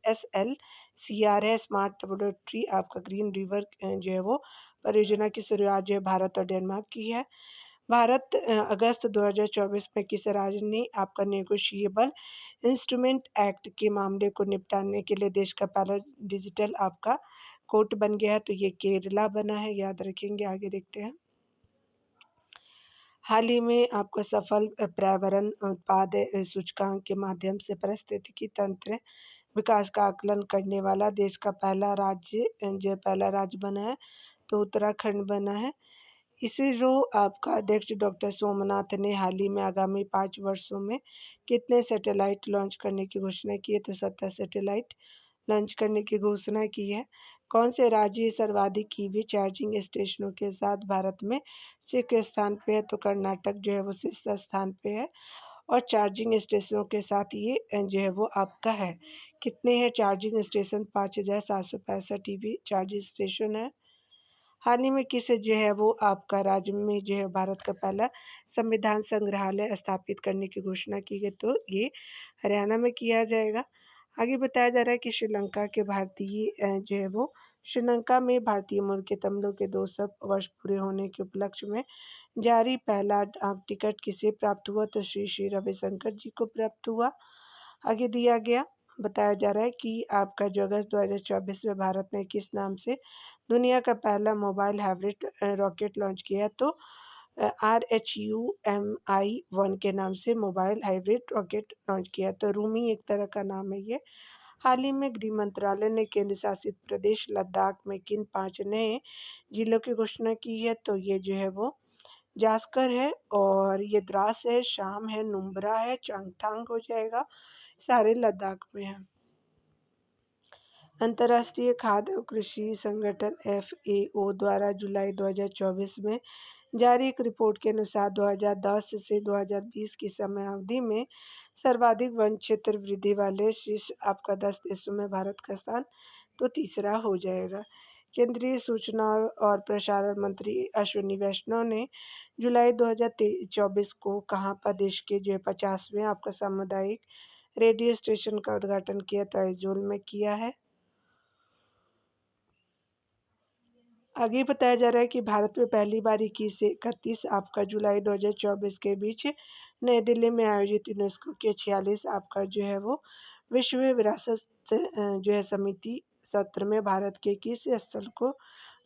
SLCR है, स्मार्ट लेबोरेटरी आपका ग्रीन रिवर जो है वो परियोजना की शुरुआत जो है भारत और डेनमार्क की है। भारत अगस्त 2024 में किस राज्य ने आपका नेगोशिएबल इंस्ट्रूमेंट एक्ट के मामले को निपटाने के लिए देश का पहला डिजिटल आपका कोर्ट बन गया है? तो ये केरला बना है, याद रखेंगे। आगे देखते हैं। हाल ही में आपको सफल पर्यावरण उत्पाद सूचकांक के माध्यम से पारिस्थितिकी तंत्र विकास का आकलन करने वाला देश का पहला राज्य बना है तो उत्तराखंड बना है। इसरो आपका अध्यक्ष डॉक्टर सोमनाथ ने हाल ही में आगामी 5 वर्षों में कितने सैटेलाइट लॉन्च करने की घोषणा की है? तो 17 सैटेलाइट लॉन्च करने की घोषणा की है। कौन से राज्य सर्वाधिक ईवी चार्जिंग स्टेशनों के साथ भारत में शीर्ष स्थान पे है? तो कर्नाटक जो है वो शीर्ष स्थान पे है और चार्जिंग स्टेशनों के साथ ये जो है वो आपका है। कितने हैं charging station? 5,765 EV charging station है। हाल ही में किस जो है वो आपका राज्य में जो है भारत का पहला संविधान संग्रहालय स्थापित करने की घोषणा की गई? तो ये हरियाणा में किया जाएगा। आगे बताया जा रहा है कि श्रीलंका के भारतीय जो है वो श्रीलंका में भारतीय मूल के तमिलों के 200 वर्ष पूरे होने के उपलक्ष्य में जारी पहला डाक टिकट किसे प्राप्त हुआ? तो श्री श्री रविशंकर जी को प्राप्त हुआ। आगे दिया गया बताया जा रहा है कि आपका जो अगस्त 2024 में भारत ने किस नाम से दुनिया का पहला मोबाइल हाइब्रिड रॉकेट लॉन्च किया? तो RHUMI-1 के नाम से मोबाइल हाइब्रिड रॉकेट लॉन्च किया। तो रूमी एक तरह का नाम है ये। हाल ही में गृह मंत्रालय ने केंद्र शासित प्रदेश लद्दाख में किन 5 नए जिलों की घोषणा की है? तो ये जो है वो जास्कर है और ये द्रास है, शाम है, नुब्रा है, चांगथांग हो जाएगा, सारे लद्दाख में है। अंतर्राष्ट्रीय खाद्य और कृषि संगठन FAO द्वारा जुलाई 2024 में जारी एक रिपोर्ट के अनुसार 2010 से 2020 की समयावधि में सर्वाधिक वन क्षेत्र वृद्धि वाले शीर्ष आपका 10 देशों में भारत का स्थान तो तीसरा हो जाएगा। केंद्रीय सूचना और प्रसारण मंत्री अश्विनी वैष्णव ने जुलाई 2024 को कहाँ पर देश के जो 50वें आपका सामुदायिक रेडियो स्टेशन का उद्घाटन किया? तो आइजोल में किया है। आगे बताया जा रहा है कि भारत में पहली बार 21 से 31 आपका जुलाई 2024 के बीच नई दिल्ली में आयोजित यूनेस्को के 46 आपका जो है वो विश्व विरासत जो है समिति सत्र में भारत के किस स्थल को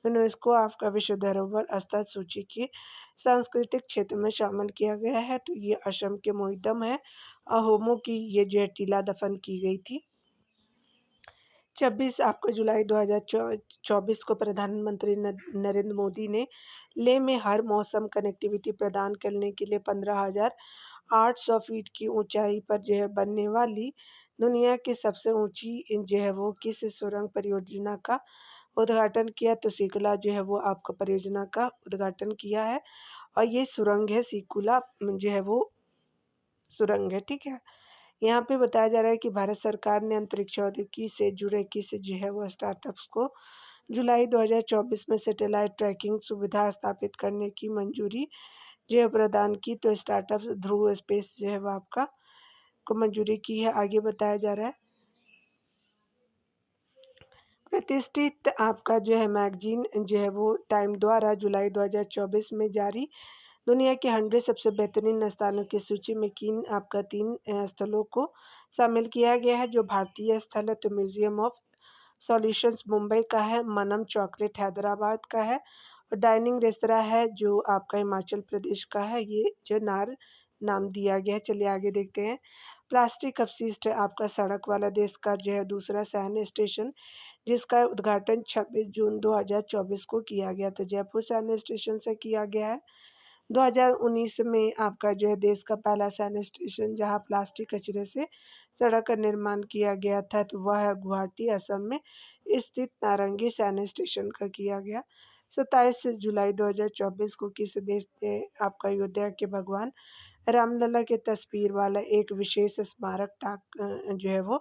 यूनेस्को आपका विश्व धरोहर स्थल सूची के सांस्कृतिक क्षेत्र में शामिल किया गया है? तो ये असम के मोहितम है। अहोमों की ये जो है टीला दफन की गई थी। 26 आपको जुलाई 2024 को प्रधानमंत्री नरेंद्र मोदी ने लेह में हर मौसम कनेक्टिविटी प्रदान करने के लिए 15,800 फीट की ऊंचाई पर जो है बनने वाली दुनिया की सबसे ऊंची जो है वो किस सुरंग परियोजना का उद्घाटन किया? तो सिकुला जो है वो आपका परियोजना का उद्घाटन किया है और ये सुरंग है, सिकुला जो है वो सुरंग है। ठीक है। यहाँ पे बताया जा रहा है कि भारत सरकार ने अंतरिक्ष प्रौद्योगिकी से जुड़े किसी जो है वो स्टार्टअप्स को जुलाई 2024 में सैटेलाइट ट्रैकिंग सुविधा स्थापित करने की मंजूरी जो है प्रदान की। तो स्टार्टअप ध्रुव स्पेस जो है वो आपका को मंजूरी की है। आगे बताया जा रहा है प्रतिष्ठित आपका जो है मैगज़ीन जो है वो टाइम द्वारा जुलाई 2024 में जारी दुनिया के 100 सबसे बेहतरीन स्थानों की सूची में किन आपका 3 स्थलों को शामिल किया गया है। जो भारतीय स्थल है तो म्यूज़ियम ऑफ सॉल्यूशंस मुंबई का है, मनम चॉकलेट हैदराबाद का है और डाइनिंग रेस्तरां है जो आपका हिमाचल प्रदेश का है, ये जो नाम दिया गया है। चलिए आगे देखते हैं। प्लास्टिक अपशिष्ट आपका सड़क वाला देश का जो है दूसरा शहर स्टेशन जिसका उद्घाटन 26 जून 2024 को किया गया। तो जयपुर शहर स्टेशन से किया गया है। 2019 में आपका जो है देश का पहला शहर स्टेशन जहां प्लास्टिक कचरे से सड़क का निर्माण किया गया था तो वह है गुवाहाटी असम में स्थित नारंगी शहर स्टेशन का किया गया। 27 जुलाई 2024 को किस देश ने आपका अयोध्या के भगवान रामलला की तस्वीर वाला एक विशेष स्मारक जो है वो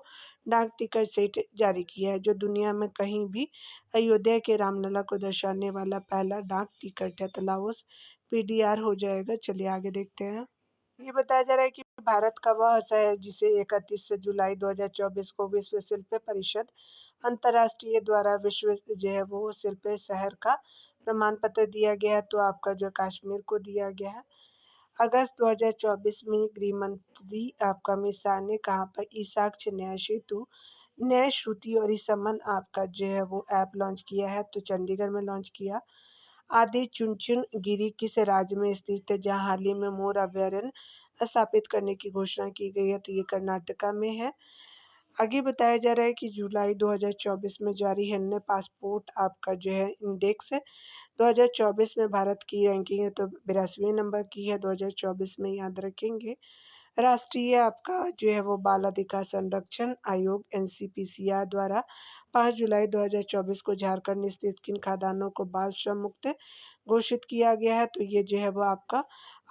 डाक टिकट सेट जारी किया है जो दुनिया में कहीं भी अयोध्या के रामलला को दर्शाने वाला पहला डाक टिकट है। तो लाओस पीडीआर हो जाएगा। चलिए आगे देखते हैं। ये बताया जा रहा है कि भारत का वह शहर जिसे 31 जुलाई 2024 को विश्व शिल्प परिषद अंतर्राष्ट्रीय द्वारा विश्व जो है वो शिल्प शहर का प्रमाण पत्र दिया गया है तो आपका जो कश्मीर को दिया गया है। अगस्त 2024 में गृह मंत्री आपका अमित शाह ने कहा पर ई साक्ष्य न्याय सेतु न्याय श्रुति और इस समन आपका जो है वो ऐप लॉन्च किया है तो चंडीगढ़ में लॉन्च किया। आदि चुनचुन गिरी किस राज्य में स्थित है जहां हाल ही में मोर अभयारण्य स्थापित करने की घोषणा की गई है तो ये कर्नाटका में है। आगे बताया जा रहा है कि जुलाई 2024 में जारी अन्य पासपोर्ट आपका जो है इंडेक्स है 2024 में भारत की रैंकिंग है तो 82वें नंबर की है 2024 में, याद रखेंगे। राष्ट्रीय आपका जो है वो बाल अधिकार संरक्षण आयोग एनसीपीसीआर द्वारा 5 जुलाई 2024 को झारखंड स्थित किन खदानों को बाल श्रम मुक्त घोषित किया गया है तो ये जो है वो आपका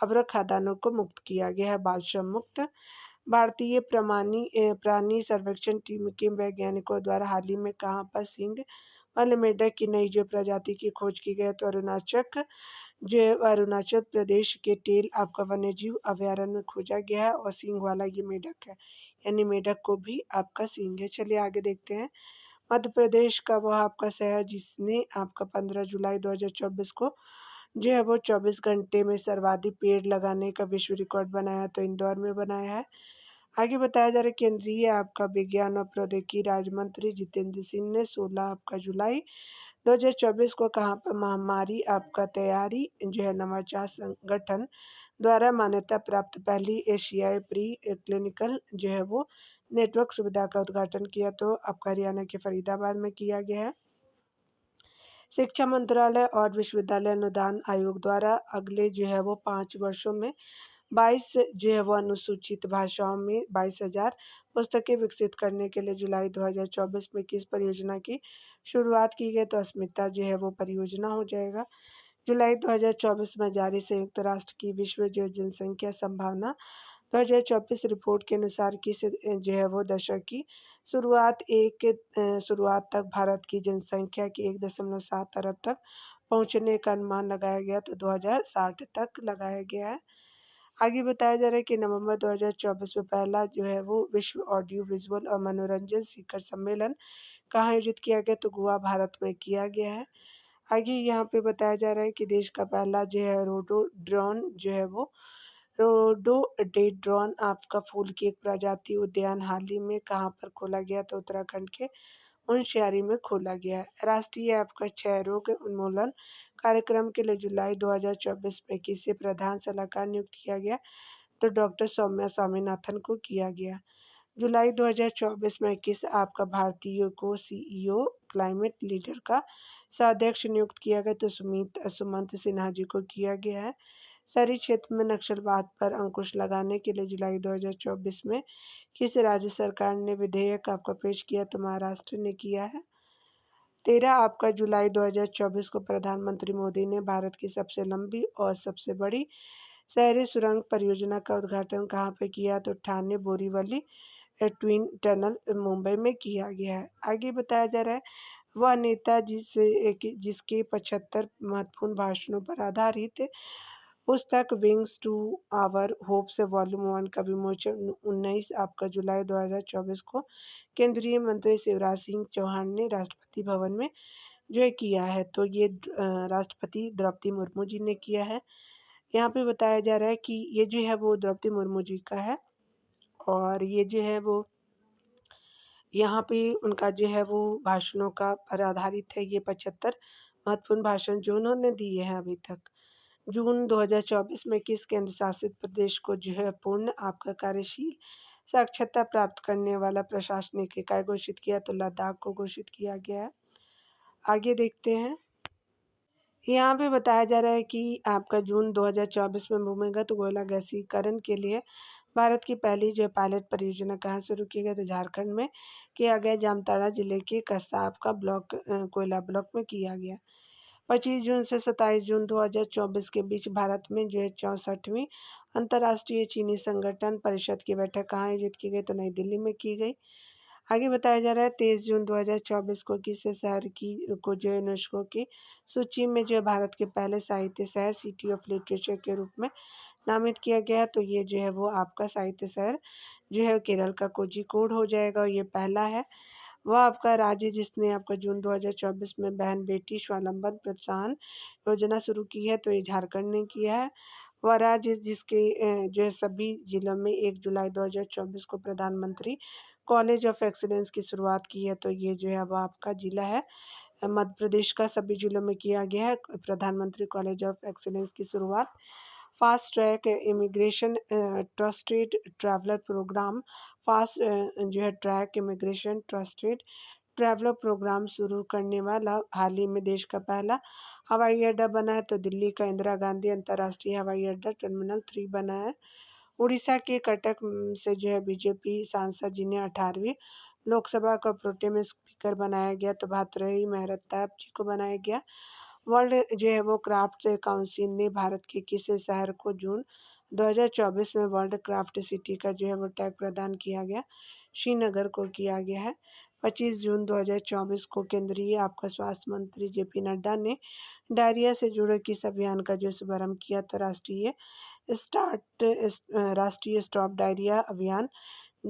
अभ्रक खदानों को मुक्त किया गया है बाल श्रम मुक्त। भारतीय प्राणी सर्वेक्षण टीम के वैज्ञानिकों द्वारा हाल ही में कहाँ पर सींग वाले मेढक की नई जो प्रजाति की खोज की गई तो अरुणाचल प्रदेश के टेल आपका वन्यजीव अभयारण्य में खोजा गया है और सींग वाला ये मेढक है, यानी मेढक को भी आपका सींग है। चलिए आगे देखते हैं। मध्य प्रदेश का वह आपका शहर जिसने आपका 15 जुलाई 2024 को जो है वो 24 घंटे में सर्वाधिक पेड़ लगाने का विश्व रिकॉर्ड बनाया तो इंदौर में बनाया है। आगे बताया जा रहा है केंद्रीय आपका विज्ञान और प्रौद्योगिकी राज्य मंत्री जितेंद्र सिंह ने 16 आपका जुलाई 2024 को कहाँ पर महामारी आपका तैयारी जो है नवाचार संगठन द्वारा मान्यता प्राप्त पहली एशियाई प्री क्लिनिकल जो है वो नेटवर्क सुविधा का उद्घाटन किया तो आपका हरियाणा के फरीदाबाद में किया गया है। शिक्षा मंत्रालय और विश्वविद्यालय अनुदान आयोग द्वारा अगले जो है वो 5 वर्षों में 22 जो है वो अनुसूचित भाषाओं में 22,000 पुस्तकें विकसित करने के लिए जुलाई 2024 में किस परियोजना की शुरुआत की गई तो अस्मिता जो है वो परियोजना हो जाएगा। जुलाई 2024 में जारी संयुक्त राष्ट्र की विश्व जो जनसंख्या संभावना 2024 रिपोर्ट के अनुसार किस जो है वो दशक की शुरुआत तक भारत की जनसंख्या की 1.7 अरब तक पहुंचने का अनुमान लगाया गया तो 2060 तक लगाया गया है। आगे बताया जा रहा है कि नवंबर 2024 में पहला जो है वो विश्व ऑडियो विजुअल और मनोरंजन शिखर सम्मेलन कहाँ आयोजित किया गया तो गोवा भारत में किया गया है। आगे यहाँ पे बताया जा रहा है कि देश का पहला जो है रोडोडेड्रॉन आपका फूल की एक प्रजाति उद्यान हाल ही में कहाँ पर खोला गया तो उत्तराखंड के मुनस्यारी में खोला गया है। राष्ट्रीय आपका क्षय रोग उन्मूलन कार्यक्रम के लिए जुलाई 2024 में किसे प्रधान सलाहकार नियुक्त किया गया तो डॉक्टर सौम्या स्वामीनाथन को किया गया। जुलाई 2024 में किस आपका भारतीय को सीईओ क्लाइमेट लीडर का साध्यक्ष नियुक्त किया गया तो सुमंत सिन्हा जी को किया गया है। शहरी क्षेत्र में नक्सलवाद पर अंकुश लगाने के लिए जुलाई 2024 में किस राज्य सरकार ने विधेयक आपका पेश किया तो महाराष्ट्र ने किया है। 13 आपका जुलाई 2024 को प्रधानमंत्री मोदी ने भारत की सबसे लंबी और सबसे बड़ी शहरी सुरंग परियोजना का उद्घाटन कहाँ पे किया तो ठाणे बोरीवली ट्विन टनल मुंबई में किया गया है। आगे बताया जा रहा है वह नेता जिसके 75 महत्वपूर्ण भाषणों पर आधारित पुस्तक wings to our hopes volume 1 का विमोचन 19 आपका जुलाई 2024 को केंद्रीय मंत्री शिवराज सिंह चौहान ने राष्ट्रपति भवन में जो है किया है। तो ये राष्ट्रपति द्रौपदी मुर्मू जी ने किया है। यहाँ पे बताया जा रहा है कि ये जो है वो द्रौपदी मुर्मू जी का है और ये जो है वो यहाँ पे उनका जो है वो भाषणों का पर आधारित है। ये 75 महत्वपूर्ण भाषण जो उन्होंने दिए हैं अभी तक। जून 2024 में किस केंद्र शासित प्रदेश को जो है पूर्ण आपका कार्यशील साक्षरता प्राप्त करने वाला प्रशासनिक इकाई घोषित किया? तो लद्दाख को घोषित किया गया है। आगे देखते हैं। यहाँ पे बताया जा रहा है कि आपका जून 2024 में भूमिगत कोयला गैसीकरण के लिए भारत की पहली जो पायलट परियोजना कहाँ शुरू की गई? तो झारखंड में किया गया। जामताड़ा जिले के कसाब का ब्लॉक कोयला ब्लॉक में किया गया। 25 जून से 27 जून 2024 के बीच भारत में जो है 64वीं अंतर्राष्ट्रीय चीनी संगठन परिषद की बैठक कहाँ आयोजित की गई? तो नई दिल्ली में की गई। आगे बताया जा रहा है 23 जून 2024 को किस शहर की को जो यूनेस्को की सूची में जो भारत के पहले साहित्य शहर सिटी ऑफ लिटरेचर के रूप में नामित किया गया? तो ये जो है वो आपका साहित्य शहर जो है केरल का कोझिकोड हो जाएगा और ये पहला है। वह आपका राज्य जिसने आपका जून 2024 में बहन बेटी स्वावलंबन प्रोत्साहन योजना शुरू की है, तो ये झारखंड ने किया है। वह राज्य जिसके जो है सभी जिलों में 1 जुलाई 2024 को प्रधानमंत्री कॉलेज ऑफ एक्सीलेंस की शुरुआत की है, तो ये जो है वो आपका जिला है। मध्य प्रदेश का सभी जिलों में किया गया है प्रधानमंत्री कॉलेज ऑफ एक्सीलेंस की शुरुआत। Fast track immigration trusted traveller programme fast जो है track immigration trusted traveller programme शुरू करने वाला हाल ही में देश का पहला हवाई अड्डा बना है। तो दिल्ली का इंदिरा गांधी अंतर्राष्ट्रीय हवाई अड्डा टर्मिनल 3 बना है। उड़ीसा के कटक से जो है बीजेपी सांसद जिन्हें 18वीं लोकसभा का प्रोटेम स्पीकर बनाया गया, तो भातृहरि मेहताब जी को बनाया गया। वर्ल्ड जो है वो क्राफ्ट काउंसिल ने भारत के किस शहर को जून 2024 में वर्ल्ड क्राफ्ट सिटी का जो है वो टैग प्रदान किया गया? श्रीनगर को किया गया है। 25 जून 2024 को केंद्रीय आपका स्वास्थ्य मंत्री जेपी नड्डा ने डायरिया से जुड़े किस अभियान का जो शुभारंभ किया? तो राष्ट्रीय स्टॉप डायरिया अभियान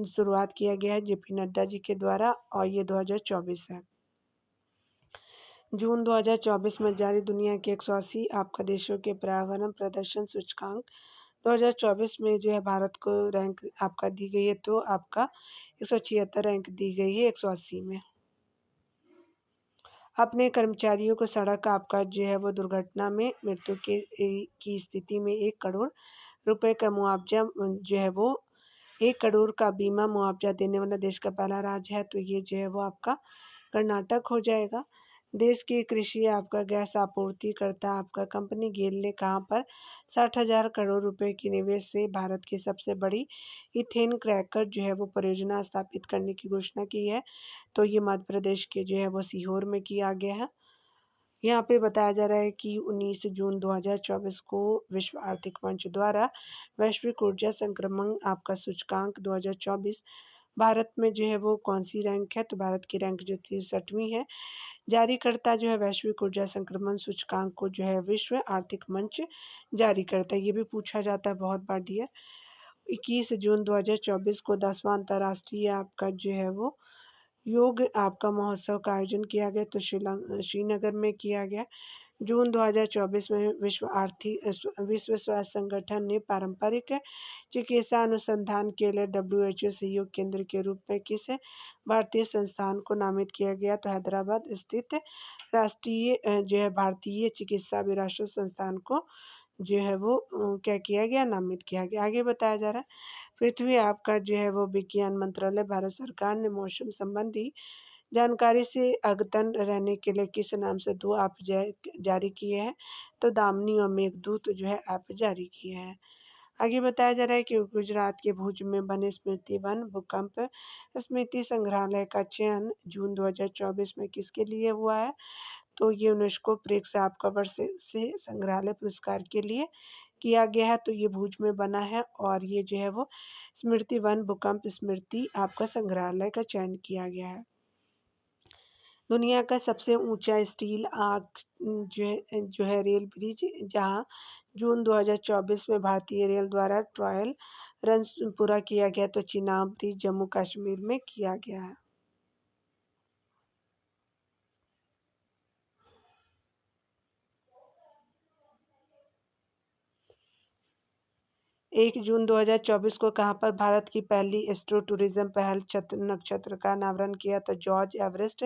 शुरुआत किया गया है जेपी नड्डा जी के द्वारा और ये 2024 है। जून 2024 में जारी दुनिया के 180 आपका देशों के पर्यावरण प्रदर्शन सूचकांक 2024 में जो है भारत को रैंक आपका दी गई है, तो आपका 176 रैंक दी गई है 180 में। अपने कर्मचारियों को सड़क आपका जो है वो दुर्घटना में मृत्यु की स्थिति में 1 करोड़ रुपए का मुआवजा जो है वो 1 करोड़ का बीमा मुआवजा देने वाला देश का पहला राज्य है, तो ये जो है वो आपका कर्नाटक हो जाएगा। देश की कृषि आपका गैस आपूर्तिकर्ता आपका कंपनी गेल ने कहाँ पर 60,000 करोड़ रुपए की निवेश से भारत की सबसे बड़ी इथेन क्रैकर जो है वो परियोजना स्थापित करने की घोषणा की है, तो ये मध्य प्रदेश के जो है वो सीहोर में किया गया है। यहाँ पे बताया जा रहा है कि 19 जून 2024 को विश्व आर्थिक मंच द्वारा वैश्विक ऊर्जा संक्रमण आपका सूचकांक 2024 भारत में जो है वो कौन सी रैंक है? तो भारत की रैंक जो 63वीं है। जारीकर्ता जो है वैश्विक ऊर्जा संक्रमण सूचकांक को जो है विश्व आर्थिक मंच जारी करता है। ये भी पूछा जाता है बहुत बार डियर। 21 जून 2024 को 10वां अंतर्राष्ट्रीय आपका जो है वो योग आपका महोत्सव का आयोजन किया गया, तो श्रीनगर में किया गया। जून 2024 में विश्व स्वास्थ्य संगठन ने पारंपरिक चिकित्सा अनुसंधान के लिए WHO सहयोग केंद्र के रूप में किस भारतीय संस्थान को नामित किया गया? तो हैदराबाद स्थित राष्ट्रीय जो है भारतीय चिकित्सा विरासत संस्थान को जो है वो क्या किया गया? नामित किया गया। आगे बताया जा रहा है पृथ्वी आपका जो है वो विज्ञान मंत्रालय भारत सरकार ने मौसम संबंधी जानकारी से अद्यतन रहने के लिए किस नाम से 2 ऐप जारी किए हैं? तो दामिनी और मेघदूत जो है ऐप जारी किए हैं। आगे बताया जा रहा है कि गुजरात के भुज में बने स्मृति वन भूकंप स्मृति संग्रहालय का चयन जून 2024 में किसके लिए हुआ है? तो ये यूनेस्को प्रेक्स आपका वर्ष से संग्रहालय पुरस्कार के लिए किया गया है, तो ये भुज में बना है और ये जो है वो स्मृति वन भूकंप स्मृति आपका संग्रहालय का चयन किया गया है। दुनिया का सबसे ऊंचा स्टील आर्क जो है रेल ब्रिज जहां जून 2024 में भारतीय रेल द्वारा ट्रायल रन पूरा किया गया तो चिनाब जम्मू कश्मीर में किया गया है। 1 जून 2024 को कहाँ पर भारत की पहली एस्ट्रो टूरिज्म पहल नक्षत्र का अनावरण किया तो जॉर्ज एवरेस्ट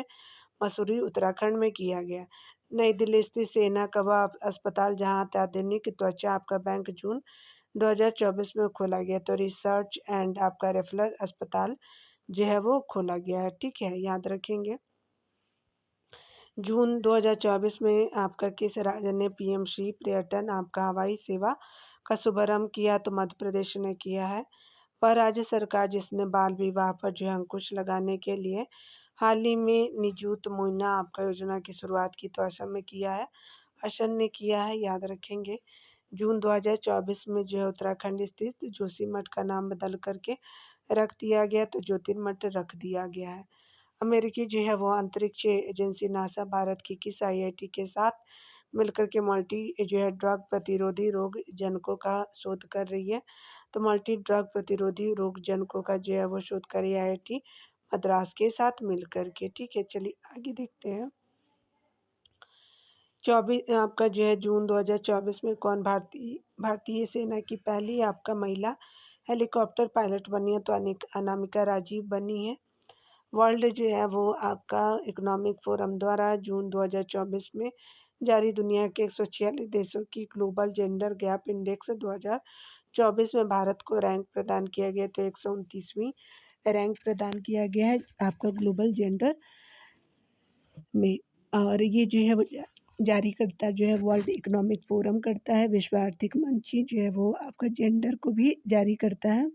मसूरी उत्तराखंड में किया गया। नई दिल्ली स्थित सेना कबा अस्पताल जहां अत्याधुनिक त्वचा आपका बैंक जून 2024 में खोला गया तो रिसर्च एंड आपका रेफरल अस्पताल जो है वो खोला गया है। ठीक है, याद रखेंगे। जून 2024 में आपका किस राज्य ने पीएम श्री पर्यटन आपका हवाई सेवा का शुभारंभ किया तो मध्य प्रदेश ने किया है। वह राज्य सरकार जिसने बाल विवाह पर जो है अंकुश लगाने के लिए हाल ही में निजुत मुन्ना आपका योजना की शुरुआत की तो असम में किया है, असम ने किया है, याद रखेंगे। जून 2024 में जो है उत्तराखंड स्थित जोशीमठ का नाम बदल करके रख दिया गया तो ज्योतिर्मठ रख दिया गया है। अमेरिकी जो है वो अंतरिक्ष एजेंसी नासा भारत की किस आईआईटी के साथ मिलकर के मल्टी जो है ड्रग प्रतिरोधी रोग जनकों का शोध कर रही है तो मल्टी ड्रग प्रतिरोधी रोग जनकों का जो है वो शोध कर रही है आईआईटी मद्रास के साथ मिलकर के। ठीक है, चलिए आगे देखते हैं। 24 आपका जो है जून 2024 में कौन भारतीय सेना की पहली आपका महिला हेलीकॉप्टर पायलट बनी है तो अनामिका राजीव बनी है। वर्ल्ड जो है वो आपका इकोनॉमिक फोरम द्वारा जून 2024 में जारी दुनिया के 146 देशों की ग्लोबल जेंडर गैप इंडेक्स 2024 में भारत को रैंक प्रदान किया गया तो 129वीं रैंक प्रदान किया गया है आपका ग्लोबल जेंडर में। और ये जो है वो जारी करता जो है वर्ल्ड इकोनॉमिक फोरम करता है, विश्व आर्थिक मंच जो है वो आपका जेंडर को भी जारी करता है।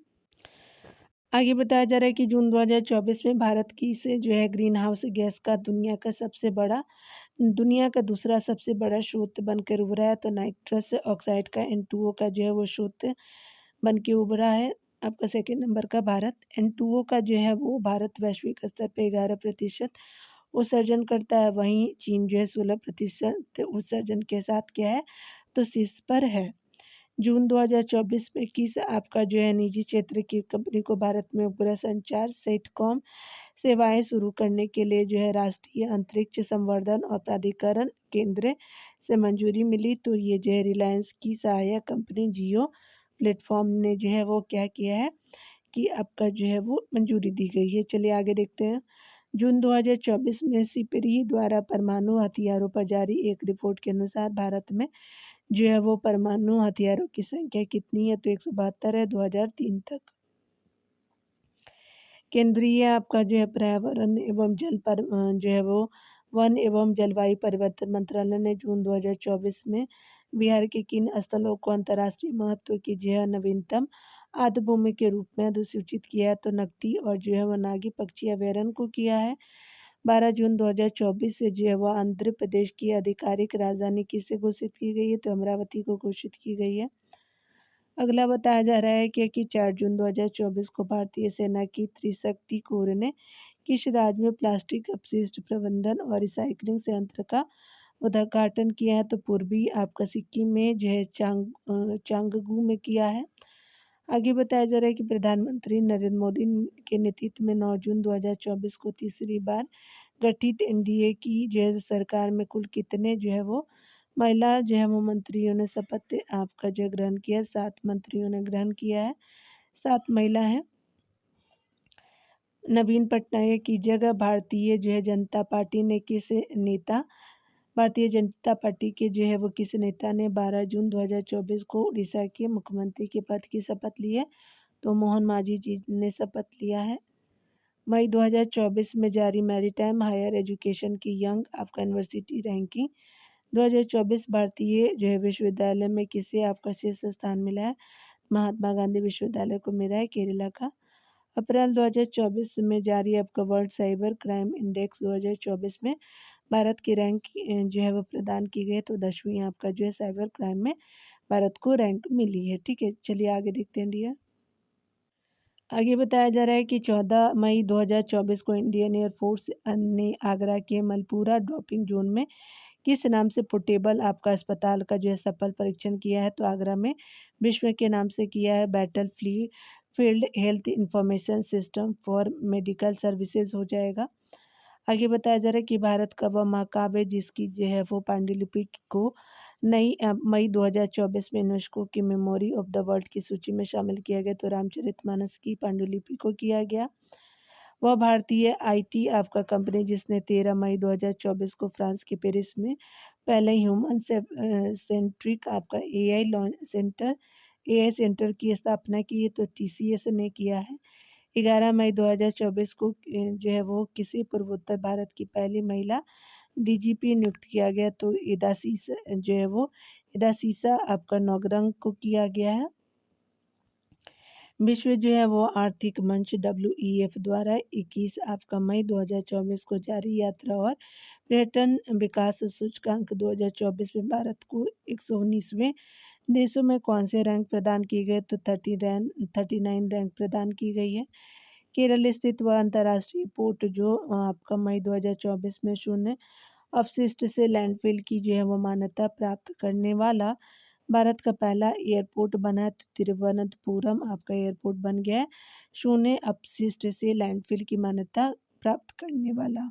आगे बताया जा रहा है कि जून 2024 में भारत की से जो है ग्रीन हाउस गैस का दुनिया का दूसरा सबसे बड़ा स्रोत बनकर उभरा है तो नाइट्रस ऑक्साइड का N2O का जो है वो स्रोत बन के उभरा है आपका सेकेंड नंबर का भारत। N2O का जो है वो भारत वैश्विक स्तर पे 11% उत्सर्जन करता है, वहीं चीन जो है 16% उत्सर्जन के साथ क्या है तो शीर्ष पर है। जून 2024 में किस आपका जो है निजी क्षेत्र की कंपनी को भारत में उपग्रह संचार सेटकॉम सेवाएं शुरू करने के लिए जो है राष्ट्रीय अंतरिक्ष संवर्धन और प्राधिकरण केंद्र से मंजूरी मिली तो ये जो है रिलायंस की सहायक कंपनी जियो प्लेटफॉर्म ने जो है वो क्या किया है कि आपका जो है वो मंजूरी दी गई है। चलिए आगे देखते हैं। जून 2024 में सिपरी द्वारा परमाणु हथियारों पर जारी एक रिपोर्ट के अनुसार भारत में जो है वो परमाणु हथियारों की संख्या कितनी है तो 172 है 2003 तक। केंद्रीय आपका जो है पर्यावरण एवं जो है वो वन एवं जलवायु परिवर्तन मंत्रालय ने जून 2024 में बिहार के किन स्थलों को अंतर्राष्ट्रीय महत्व की जो है नवीनतम आर्द्रभूमि के रूप में अधिसूचित किया है तो नकटी और जो है वो नागी पक्षी अभ्यारण्य को किया है। 12 जून 2024 से जो है वह आंध्र प्रदेश की आधिकारिक राजधानी किसे घोषित की गई है तो अमरावती को घोषित की गई है। अगला बताया जा रहा है कि 4 जून 2024 को भारतीय सेना की त्रिशक्ति कोर ने किस राज्य में प्लास्टिक अपशिष्ट प्रबंधन और रिसाइकलिंग संयंत्र का उद्घाटन किया है तो पूर्वी आपका सिक्किम में जो है चांगगू में किया है। आगे बताया जा रहा है कि प्रधानमंत्री नरेंद्र मोदी के नेतृत्व में 9 जून 2024 को तीसरी बार गठित एनडीए की जो है सरकार में कुल कितने जो है वो महिला जो है वो मंत्रियों ने शपथ आपका जो ग्रहण किया, 7 मंत्रियों ने ग्रहण किया है, 7 महिला हैं। नवीन पटनायक की जगह भारतीय जो है जनता पार्टी ने भारतीय जनता पार्टी के जो है वो किस नेता ने 12 जून 2024 को उड़ीसा के मुख्यमंत्री के पद की शपथ ली है तो मोहन मांझी जी ने शपथ लिया है। मई 2024 में जारी मैरीटाइम हायर एजुकेशन की यंग आपका यूनिवर्सिटी रैंकिंग 2024 भारतीय जो है विश्वविद्यालय में किसे आपका शीर्ष स्थान मिला है, महात्मा गांधी विश्वविद्यालय को मिला है केरला का। अप्रैल 2024 में जारी आपका वर्ल्ड साइबर क्राइम इंडेक्स 2024 में भारत की रैंक जो है वो प्रदान की गई तो 10वीं आपका जो है साइबर क्राइम में भारत को रैंक मिली है। ठीक है, चलिए आगे देखते हैं डियर। आगे बताया जा रहा है कि 14 मई 2024 को इंडियन एयरफोर्स ने आगरा के मलपुरा ड्रॉपिंग जोन में किस नाम से पोर्टेबल आपका अस्पताल का जो है सफल परीक्षण किया है? तो आगरा में विस्मय के नाम से किया है। Battle field health information system for medical services हो जाएगा। आगे बताया जा रहा है कि भारत का वह महाकाव्य है जिसकी जो है वो पांडुलिपि को नई मई 2024 में यूनेस्को की मेमोरी ऑफ द वर्ल्ड की सूची में शामिल किया गया। तो रामचरितमानस की पांडुलिपि को किया गया। वह भारतीय आईटी आपका कंपनी जिसने 13 मई 2024 को फ्रांस के पेरिस में पहले ह्यूमन सेंट्रिक आपका एआई सेंटर की स्थापना की है। तो टीसीएस ने किया है। 11 मई 2024 को जो है वो किसी पूर्वोत्तर भारत की पहली महिला डीजीपी नियुक्त किया गया। तो इदा सीसा आपका नौगरंग को किया गया है। विश्व जो है वो आर्थिक मंच WEF द्वारा 21 आपका मई 2024 को जारी यात्रा और पर्यटन विकास सूचकांक 2024 में भारत को 119वें देशों में कौन से रैंक प्रदान किए गए? तो 39 रैंक प्रदान की गई है। केरल स्थित वह अंतर्राष्ट्रीय पोर्ट जो आपका मई 2024 में शून्य अपशिष्ट से लैंडफिल की जो है वो मान्यता प्राप्त करने वाला भारत का पहला एयरपोर्ट बना है। तो तिरुवनंतपुरम आपका एयरपोर्ट बन गया है शून्य अपशिष्ट से लैंडफिल की मान्यता प्राप्त करने वाला।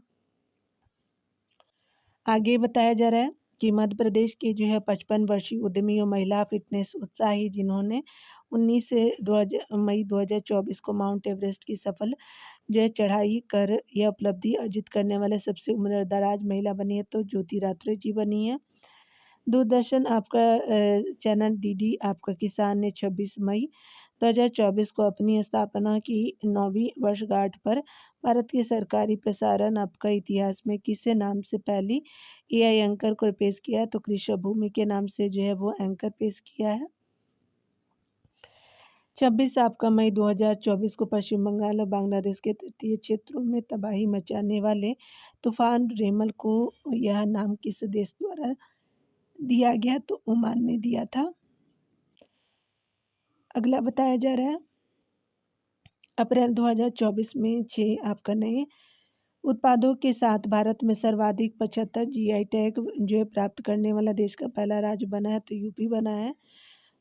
आगे बताया जा रहा है कि मध्य प्रदेश के जो है 55 वर्षीय उद्यमी और महिला फिटनेस उत्साही जिन्होंने 19 से मई 2024 को माउंट एवरेस्ट की सफल जो है चढ़ाई कर यह उपलब्धि अर्जित करने वाले सबसे उम्रदराज महिला बनी है। तो ज्योति रात्रे जी बनी है। दूरदर्शन आपका चैनल डीडी आपका किसान ने 26 मई 2024 को अपनी स्थापना की 9वीं वर्षगांठ पर भारत के सरकारी प्रसारण आपका इतिहास में किसे नाम से पहली एआई एंकर को पेश किया है? तो कृष्ण भूमि के नाम से जो है वो एंकर पेश किया है। 26 आपका मई 2024 को पश्चिम बंगाल और बांग्लादेश के तटीय क्षेत्रों में तबाही मचाने वाले तूफान रेमल को यह नाम किस देश द्वारा दिया गया? तो ओमान ने दिया था। अगला बताया जा रहा है अप्रैल 2024 में 6 आपका नए उत्पादों के साथ भारत में सर्वाधिक 75 जीआई टैग जो है प्राप्त करने वाला देश का पहला राज्य बना है। तो यूपी बना है।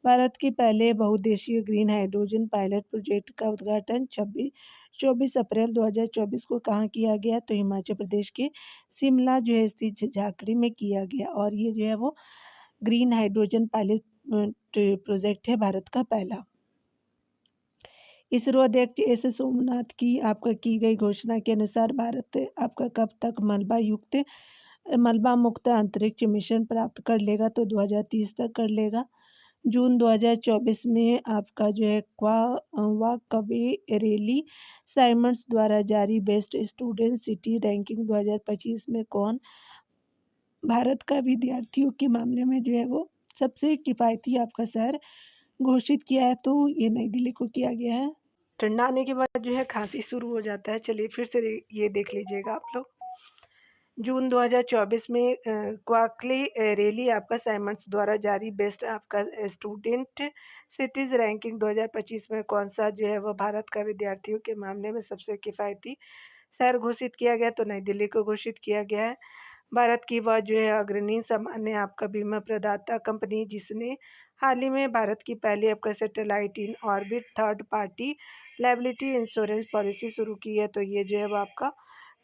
भारत के पहले बहुउद्देशीय ग्रीन हाइड्रोजन पायलट प्रोजेक्ट का उद्घाटन 24 अप्रैल 2024 को कहाँ किया गया? तो हिमाचल प्रदेश के शिमला जो है स्थित झाकड़ी में किया गया। और ये जो है वो ग्रीन हाइड्रोजन पायलट प्रोजेक्ट है भारत का पहला। इसरो अध्यक्ष एस सोमनाथ की आपका की गई घोषणा के अनुसार भारत आपका कब तक मलबा मुक्त अंतरिक्ष मिशन प्राप्त कर लेगा? तो 2030 तक कर लेगा। जून 2024 में आपका जो है वाकवेरेली साइमंड्स द्वारा जारी बेस्ट स्टूडेंट सिटी रैंकिंग 2025 में कौन भारत का विद्यार्थियों के मामले में जो है वो सबसे किफ़ायती आपका शहर घोषित किया है? तो ये नई दिल्ली को किया गया है। ठंडा आने के बाद जो है खांसी शुरू हो जाता है। चलिए फिर से ये देख लीजिएगा आप लोग। जून 2024 में क्वाकले रेली आपका साइमंड्स द्वारा जारी बेस्ट आपका स्टूडेंट सिटीज रैंकिंग 2025 में कौन सा जो है वह भारत का विद्यार्थियों के मामले में सबसे किफ़ायती शहर घोषित किया गया? तो नई दिल्ली को घोषित किया गया है। भारत की वह जो है अग्रणी सामान्य आपका बीमा प्रदाता कंपनी जिसने हाल ही में भारत की पहली आपका satellite in orbit third party liability insurance policy शुरू की है। तो ये जो है वो आपका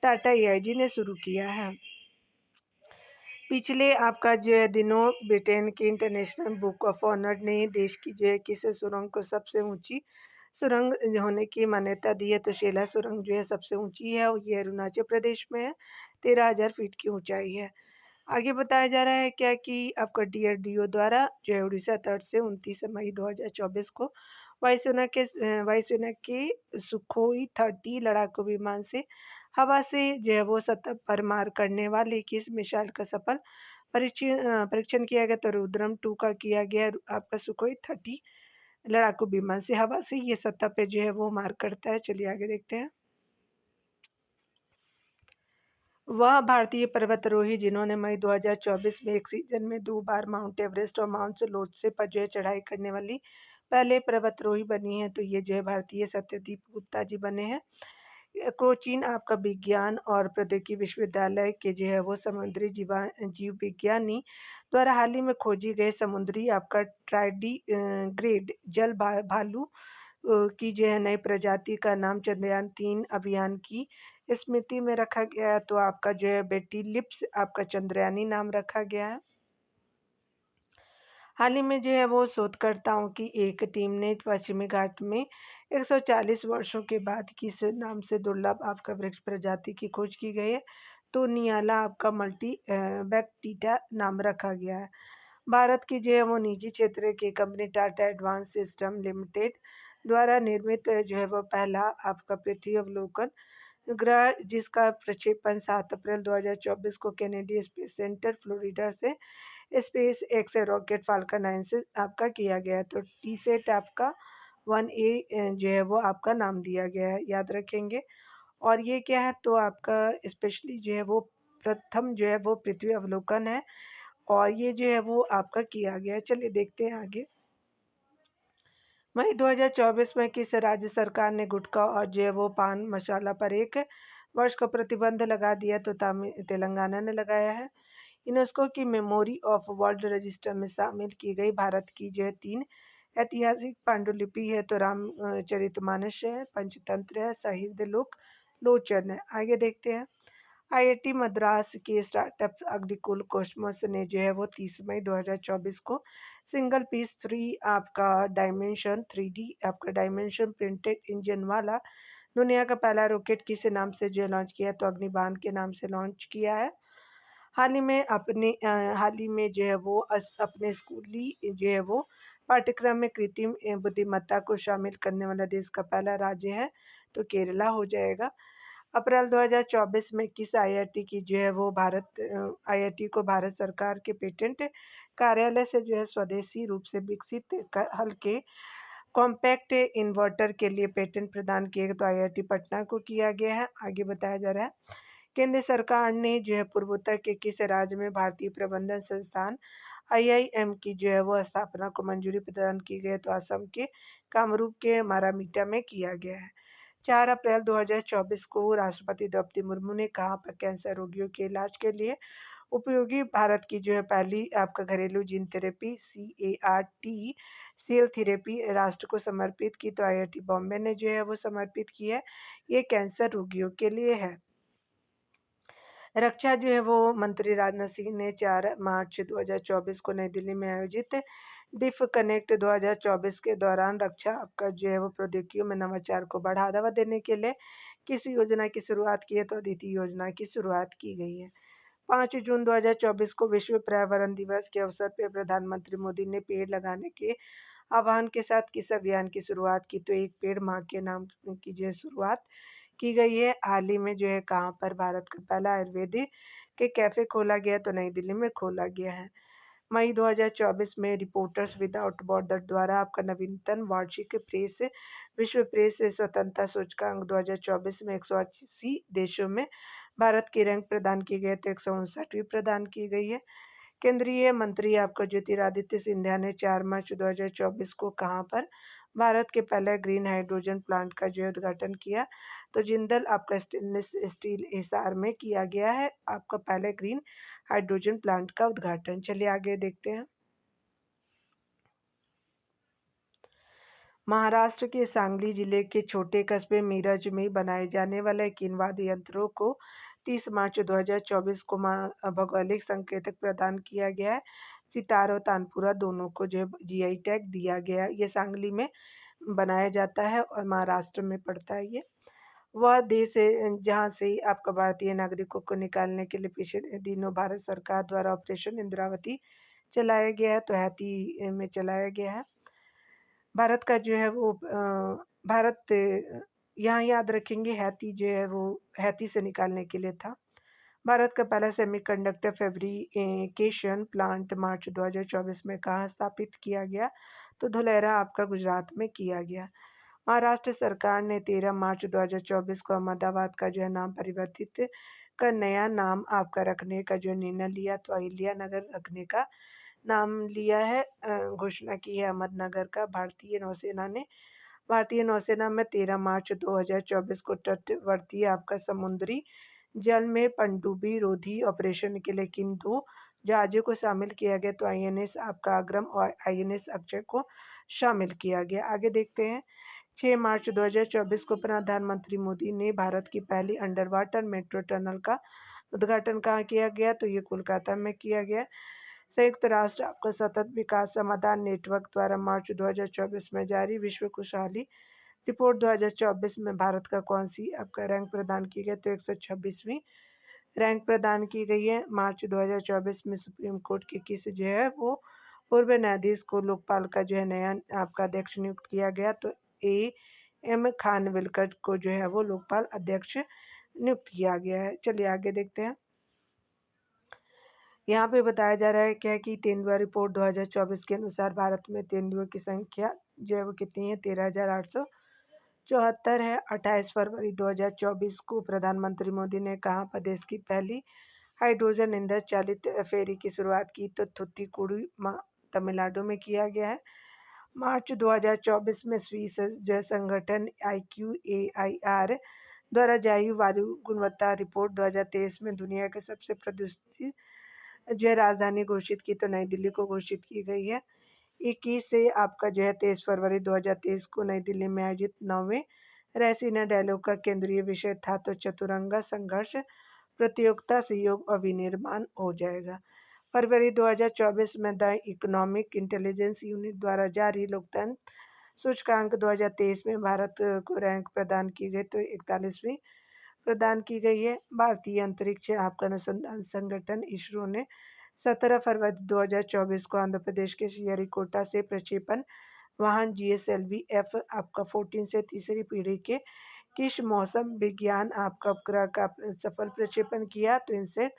टाटा एआईजी ने शुरू किया है। पिछले आपका जो है दिनों ब्रिटेन के इंटरनेशनल बुक ऑफ ऑनर ने देश की जो है किस सुरंग को सबसे ऊंची सुरंग होने की मान्यता दी है? तो शेला सुरंग जो है सबसे ऊंची है और ये अरुणाचल प्रदेश में है। 13,000 फीट की ऊंचाई है। आगे बताया जा रहा है क्या कि आपका डीआरडीओ द्वारा जो है उड़ीसा तट से 29 मई 2024 को वायुसेना के सुखोई 30 लड़ाकू विमान से हवा से जो है वो सतह पर मार करने वाले किस मिसाइल का सफल परीक्षण किया गया? तो रुद्रम 2 का किया गया। आपका सुखोई 30 लड़ाकू विमान से हवा से ये सतह पे जो है वो मार करता है। चलिए आगे देखते हैं। वह भारतीय पर्वतारोही जिन्होंने मई 2024 में एक सीजन में 2 बार माउंट एवरेस्ट और माउंट लोत्से पर जो है चढ़ाई करने वाली पहले पर्वतारोही बनी है। तो ये जो है भारतीय सत्यदीप गुप्ता जी बने हैं। कोचीन आपका विज्ञान और प्रौद्योगिकी विश्वविद्यालय के जो है वो समुद्री जीव विज्ञानी द्वारा हाल ही में खोजी गए समुद्री आपका ग्रेड जल भालू की जो है नई प्रजाति का नाम चंद्रयान-3 अभियान की स्मृति में रखा गया है। तो आपका जो है बेटी लिप्स आपका चंद्रयानी नाम रखा गया है। हाल ही में जो है वो शोधकर्ताओं की एक टीम ने पश्चिमी घाट में 140 वर्षों के बाद किस नाम से दुर्लभ आपका वृक्ष प्रजाति की खोज की गई है। तो नियाला आपका मल्टी बैक्टीटा नाम रखा गया है। भारत की जो है वो निजी क्षेत्र की company Tata advance system limited द्वारा निर्मित जो है वो पहला आपका पृथ्वी अवलोकन ग्रह जिसका प्रक्षेपण 7 अप्रैल 2024 को कैनेडियन स्पेस सेंटर फ्लोरिडा से स्पेस एक्स रॉकेट फाल्कन 9 से आपका किया गया है। तो टी सेट आपका 1A जो है वो आपका नाम दिया गया है, याद रखेंगे। और ये क्या है तो आपका स्पेशली जो है वो प्रथम जो है वो पृथ्वी अवलोकन है और ये जो है वो आपका किया गया है। चलिए देखते हैं आगे। मई 2024 में किस राज्य सरकार ने गुटखा और जो है वो पान मसाला पर 1 वर्ष का प्रतिबंध लगा दिया। तो तेलंगाना ने लगाया है। यूनेस्को की मेमोरी ऑफ वर्ल्ड रजिस्टर में शामिल की गई भारत की जो है 3 ऐतिहासिक पांडुलिपि है। तो रामचरितमानस है, पंचतंत्र है, साहित्य लोचन है। आगे देखते हैं। आईआईटी मद्रास के स्टार्टअप अग्निकुल कॉस्मोस ने जो है वो 30 मई 2024 को सिंगल पीस 3 आपका डायमेंशन 3D आपका डायमेंशन प्रिंटेड इंजन वाला दुनिया का पहला रॉकेट किस नाम से जो लॉन्च किया तो अग्निबाण के नाम से लॉन्च किया है। हाल ही में जो है वो अपने स्कूली जो है वो पाठ्यक्रम में कृत्रिम बुद्धिमत्ता को शामिल करने वाला देश का पहला राज्य है। तो केरला हो जाएगा। अप्रैल 2024 में किस आईआईटी की जो है वो आईआईटी को भारत सरकार के पेटेंट कार्यालय से जो है स्वदेशी रूप से विकसित हल्के कॉम्पैक्ट इन्वर्टर के लिए पेटेंट प्रदान किए गए। तो आईआईटी पटना को किया गया है। आगे बताया जा रहा है। केंद्र सरकार ने जो है पूर्वोत्तर के किस राज्य में भारतीय प्रबंधन संस्थान आईआईएम की जो है वो स्थापना को मंजूरी प्रदान की गई। तो असम के कामरूप के मारामीटा में किया गया है। 4 अप्रैल 2024 को राष्ट्रपति द्रौपदी मुर्मू ने कहा पर कैंसर रोगियों के इलाज के लिए उपयोगी भारत की जो है पहली आपका घरेलू gene therapy CAR-T cell therapy राष्ट्र को समर्पित की। तो आईआईटी बॉम्बे ने जो है वो समर्पित की है। ये कैंसर रोगियों के लिए है। रक्षा जो है वो मंत्री राजनाथ सिंह ने 4 मार्च 2024 को नई दिल्ली में आयोजित डिफ कनेक्ट 2024 के दौरान रक्षा आपका जो है वो प्रौद्योगिकियों में नवाचार को बढ़ावा देने के लिए किस योजना की शुरुआत की है। तो अदिति योजना की शुरुआत की गई है। 5 जून 2024 को विश्व पर्यावरण दिवस के अवसर पर प्रधानमंत्री मोदी ने पेड़ लगाने के आह्वान के साथ किस अभियान की शुरुआत की। तो एक पेड़ माँ के नाम की जो है शुरुआत की गई है। हाल ही में जो है कहाँ पर भारत का पहला आयुर्वेदिक के कैफे खोला गया तो नई दिल्ली में खोला गया है। मई 2024 में रिपोर्टर्स विदाउट बॉर्डर द्वारा आपका नवीनतम वार्षिक विश्व प्रेस स्वतंत्रता सूचकांक 2024 में 180 देशों में भारत की रैंक प्रदान की गई तो 159वीं प्रदान की गई है। केंद्रीय मंत्री आपका ज्योतिरादित्य सिंधिया ने 4 मार्च 2024 को कहाँ पर भारत के पहले ग्रीन हाइड्रोजन प्लांट का जो उद्घाटन किया। तो जिंदल आपका स्टेनलेस स्टील हिसार में किया गया है आपका पहले ग्रीन हाइड्रोजन प्लांट का उद्घाटन। चलिए आगे देखते हैं। महाराष्ट्र के सांगली जिले के छोटे कस्बे मीरज में बनाए जाने वाले किनवाद यंत्रों को 30 मार्च 2024 को भौगोलिक संकेतक प्रदान किया गया है। सितार और तानपुरा दोनों को जो जीआई टैग दिया गया। ये सांगली में बनाया जाता है और महाराष्ट्र में पड़ता है। ये वह देश है जहाँ से आपका भारतीय नागरिकों को निकालने के लिए पिछले दिनों भारत सरकार द्वारा ऑपरेशन इंद्रावती चलाया गया है। तो हैती में चलाया गया है। भारत का जो है वो भारत यहाँ याद रखेंगे हैती जो है वो हैती से निकालने के लिए था। भारत का पहला सेमीकंडक्टर फैब्रिकेशन प्लांट मार्च 2024 में कहाँ स्थापित किया गया। तो धुलेरा आपका गुजरात में किया गया। महाराष्ट्र सरकार ने 13 मार्च 2024 को अहमदाबाद का जो है नाम परिवर्तित कर नया नाम आपका रखने का जो निर्णय लिया। तो अहिल्या नगर रखने का नाम लिया है, घोषणा की है अहमदनगर का। भारतीय नौसेना ने भारतीय नौसेना में 13 मार्च 2024 को तटवर्ती आपका समुद्री जल में पनडुब्बी रोधी ऑपरेशन के लिए किन 2 जहाज़ों को शामिल किया गया? तो आईएनएस आपका अग्रम और आईएनएस अक्षय को शामिल किया गया। आगे देखते हैं। 6 मार्च 2024 को प्रधानमंत्री मोदी ने भारत की पहली अंडर वाटर मेट्रो टनल का उद्घाटन कहाँ किया गया? तो ये कोलकाता में किया गया। संयुक्त राष्ट्र आपका सतत विकास समाधान नेटवर्क द्वारा मार्च 2024 में जारी विश्व खुशहाली रिपोर्ट 2024 में भारत का कौन सी आपका रैंक प्रदान की गई? तो 126वीं रैंक प्रदान की गई है। मार्च 2024 में सुप्रीम कोर्ट के किस जो है वो पूर्व न्यायाधीश को लोकपाल का जो है नया आपका अध्यक्ष नियुक्त किया गया? तो एम खानविलकर को जो है वो लोकपाल अध्यक्ष नियुक्त किया गया है। चलिए आगे देखते हैं। यहाँ पे बताया जा रहा है क्या कि तेंदुआ रिपोर्ट 2024 के अनुसार भारत में तेंदुओं की संख्या जो है वो कितनी है? 13,874 है। 28 फरवरी 2024 को प्रधानमंत्री मोदी ने कहा प्रदेश की पहली हाइड्रोजन ईंधन चालित फेरी की शुरुआत की? तो थुत्तुकुडी तमिलनाडु में किया गया है। मार्च 2024 में स्विस जो संगठन IQAIR द्वारा जारी वायु गुणवत्ता रिपोर्ट 2023 में दुनिया के सबसे प्रदूषित जो है राजधानी घोषित की? तो नई दिल्ली को घोषित की गई है। 21 से आपका जो है 23 फरवरी 2023 को नई दिल्ली में आयोजित 9वें रैसीना डायलॉग का केंद्रीय विषय था तो चतुरंगा संघर्ष प्रतियोगिता सहयोग और विनिर्माण हो जाएगा। फरवरी 2024 में द इकोनॉमिक इंटेलिजेंस यूनिट द्वारा जारी लोकतंत्र सूचकांक 2023 में भारत को रैंक प्रदान की गई तो 41वीं प्रदान की गई है। भारतीय अंतरिक्ष आपका अनुसंधान संगठन इसरो ने 17 फरवरी 2024 को आंध्र प्रदेश के श्रीहरिकोटा से प्रक्षेपण वाहन GSLV F आपका 14 से तीसरी पीढ़ी के किस मौसम विज्ञान आपका उपग्रह का सफल प्रक्षेपण किया? तो इनसे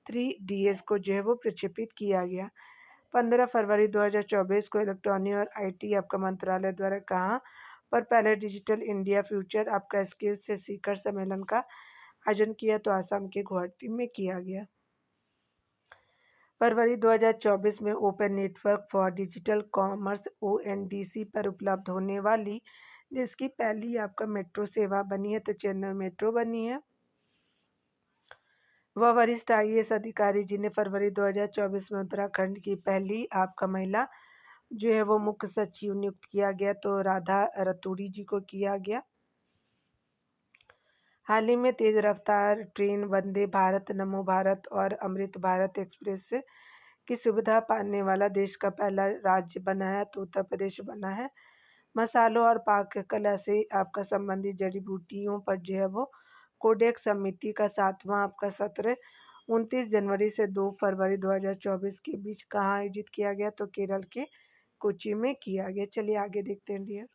3DS को जो है वो प्रक्षेपित किया गया। 15 फरवरी 2024 को इलेक्ट्रॉनिक और IT आपका मंत्रालय द्वारा कहाँ पर पहले डिजिटल इंडिया फ्यूचर आपका स्किल से शिखर सम्मेलन का आयोजन किया? तो आसाम के गुवाहाटी में किया गया। फरवरी 2024 में open network for digital commerce ONDC पर उपलब्ध होने वाली जिसकी पहली आपका मेट्रो सेवा बनी है? तो चेन्नई मेट्रो बनी है। वह वरिष्ठ IAS अधिकारी जिन्हें फरवरी 2024 में उत्तराखंड की पहली आपका महिला जो है वो मुख्य सचिव नियुक्त किया गया? तो राधा रतूड़ी जी को किया गया। हाल ही में तेज रफ्तार ट्रेन वंदे भारत, नमो भारत और अमृत भारत एक्सप्रेस की सुविधा पाने वाला देश का पहला राज्य बना है? तो उत्तर प्रदेश बना है। मसालों और पाक कला से आपका संबंधित जड़ी बूटियों पर जो है वो कोडेक्स समिति का 7वां आपका सत्र 29 जनवरी से 2 फरवरी 2024 के बीच कहाँ आयोजित किया गया? तो केरल के कोची में किया गया। चलिए आगे देखते हैं डियर।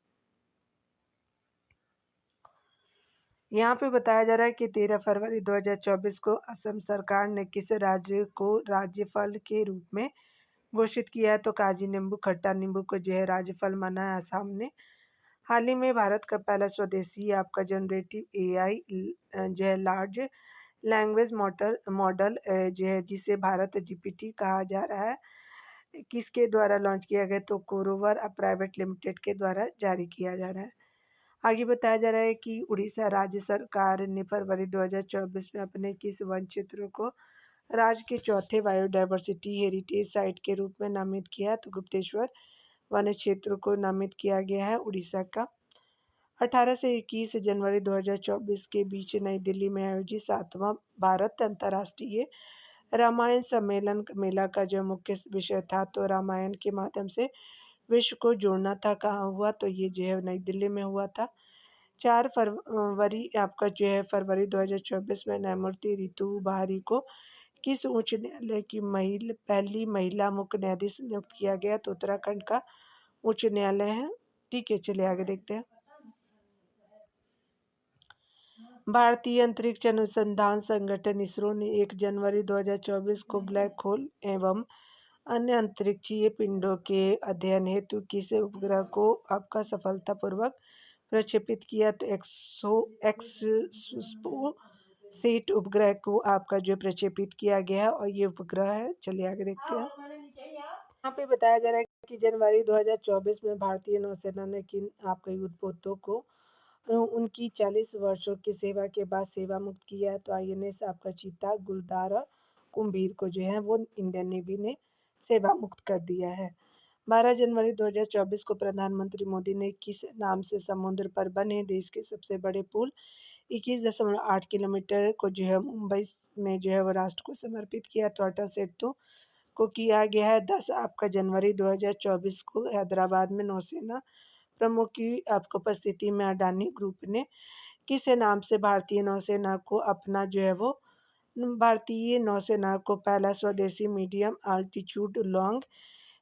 यहाँ पे बताया जा रहा है कि 13 फरवरी 2024 को असम सरकार ने किस राज्य को राज्य फल के रूप में घोषित किया है? तो काजी नींबू खट्टा नींबू को जो है राज्य फल माना है असम ने। हाल ही में भारत का पहला स्वदेशी आपका जनरेटिव AI जो है लार्ज लैंग्वेज मॉडल जो है जिसे भारत GPT कहा जा रहा है किसके द्वारा लॉन्च किया गया? तो कोरोवर प्राइवेट लिमिटेड के द्वारा जारी किया जा रहा है। आगे बताया जा रहा है कि उड़ीसा राज्य सरकार ने फरवरी 2024 में अपने किस वन क्षेत्र को राज्य के चौथे बायोडायवर्सिटी हेरिटेज साइट के रूप में नामित किया? तो गुप्तेश्वर वन क्षेत्र को नामित किया गया है उड़ीसा का। 18 से 21 जनवरी 2024 के बीच नई दिल्ली में आयोजित 7वां भारत अंतर्राष्ट्रीय रामायण सम्मेलन मेला का जो मुख्य विषय था तो रामायण के माध्यम से विश्व को जोड़ना था। कहाँ हुआ? तो ये जो है नई दिल्ली में हुआ था। 4 फरवरी आपका जो है फरवरी 2024 में न्यायमूर्ति रितु बहारी को किस उच्च न्यायालय की पहली महिला मुख्य न्यायाधीश नियुक्त किया गया? तो उत्तराखंड का उच्च न्यायालय है। ठीक है, चलिए आगे देखते हैं। भारतीय अंतरिक्ष अनुसंधान संगठन इसरो ने 1 जनवरी 2024 को ब्लैक होल एवं अन्य अंतरिक्षीय पिंडों के अध्ययन हेतु किस उपग्रह को आपका सफलतापूर्वक प्रक्षेपित किया? तो एक्सोसेट उपग्रह को आपका जो प्रक्षेपित किया गया है और ये उपग्रह है। चलिए आगे देखते हैं। यहाँ पे बताया जा रहा है कि जनवरी 2024 में भारतीय नौसेना ने किन आपके युद्धपोतों को उनकी 40 वर्षों की सेवा के बाद सेवा मुक्त किया है। तो आईएनएस आपका चीता, गुलदार और कुंभीर को जो है वो इंडियन नेवी ने सेवा मुक्त कर दिया है। 12 जनवरी 2024 को प्रधानमंत्री मोदी ने किस नाम से समुद्र पर बने देश के सबसे बड़े पुल 21.8 किलोमीटर को जो है मुंबई में जो है वो राष्ट्र को समर्पित किया। तो अटल सेतु को किया गया है 10 आपका जनवरी 2024 को हैदराबाद में नौसेना प्रमुख की आपको उपस्थिति में अडानी ग्रुप ने किस नाम से भारतीय नौसेना को पहला स्वदेशी medium altitude long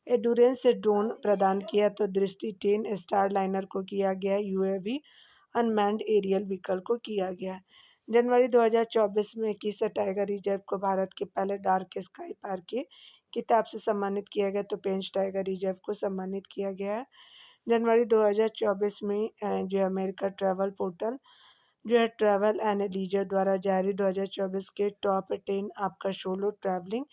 endurance drone प्रदान किया। तो दृष्टि 10 स्टार लाइनर को किया गया यूएवी अनमैन्ड एरियल व्हीकल को किया गया। जनवरी 2024 में किस टाइगर रिजर्व को भारत के पहले डार्क स्काई पार्क के खिताब से सम्मानित किया गया। तो पेंच टाइगर रिजर्व को सम्मानित किया गया है। जनवरी 2024 में जो अमेरिका ट्रैवल पोर्टल जो है ट्रैवल एंड लीजर द्वारा जारी 2024 के टॉप 10 आपका सोलो ट्रैवलिंग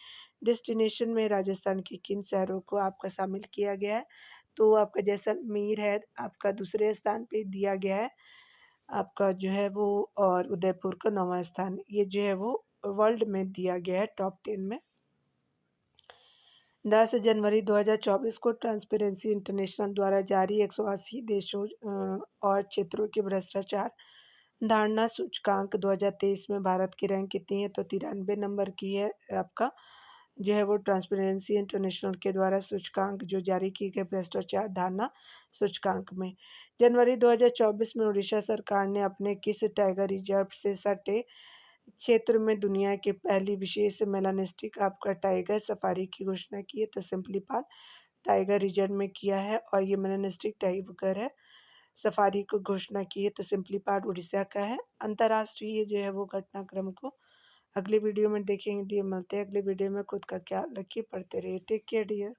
डेस्टिनेशन में राजस्थान के किन शहरों को आपका शामिल किया गया है। तो आपका जैसलमेर है आपका दूसरे स्थान पे दिया गया है आपका जो है वो, और उदयपुर का 9वां स्थान ये जो है वो वर्ल्ड में दिया गया है टॉप 10 में। 10 जनवरी 2024 को ट्रांसपेरेंसी इंटरनेशनल द्वारा जारी 180 देशों और क्षेत्रों के भ्रष्टाचार धारणा सूचकांक 2023 में भारत की रैंक कितनी है। तो 93 नंबर की है आपका जो है वो ट्रांसपेरेंसी इंटरनेशनल के द्वारा सूचकांक जो जारी की गई भ्रष्टाचार धारणा सूचकांक में। जनवरी 2024 में उड़ीसा सरकार ने अपने किस टाइगर रिजर्व से सटे क्षेत्र में दुनिया की पहली विशेष मेलानिस्टिक आपका टाइगर सफारी की घोषणा की है। तो सिंपली पार्क टाइगर रिजर्व में किया है और ये मेलानिस्टिक टाइगर है सफारी को घोषणा की है। तो सिंपली पार्क उड़ीसा का है। अंतर्राष्ट्रीय जो है वो घटनाक्रम को अगली वीडियो में देखेंगे। डियर मिलते हैं अगले वीडियो में। खुद का ख्याल रखिए, पढ़ते रहिए। Take care dear.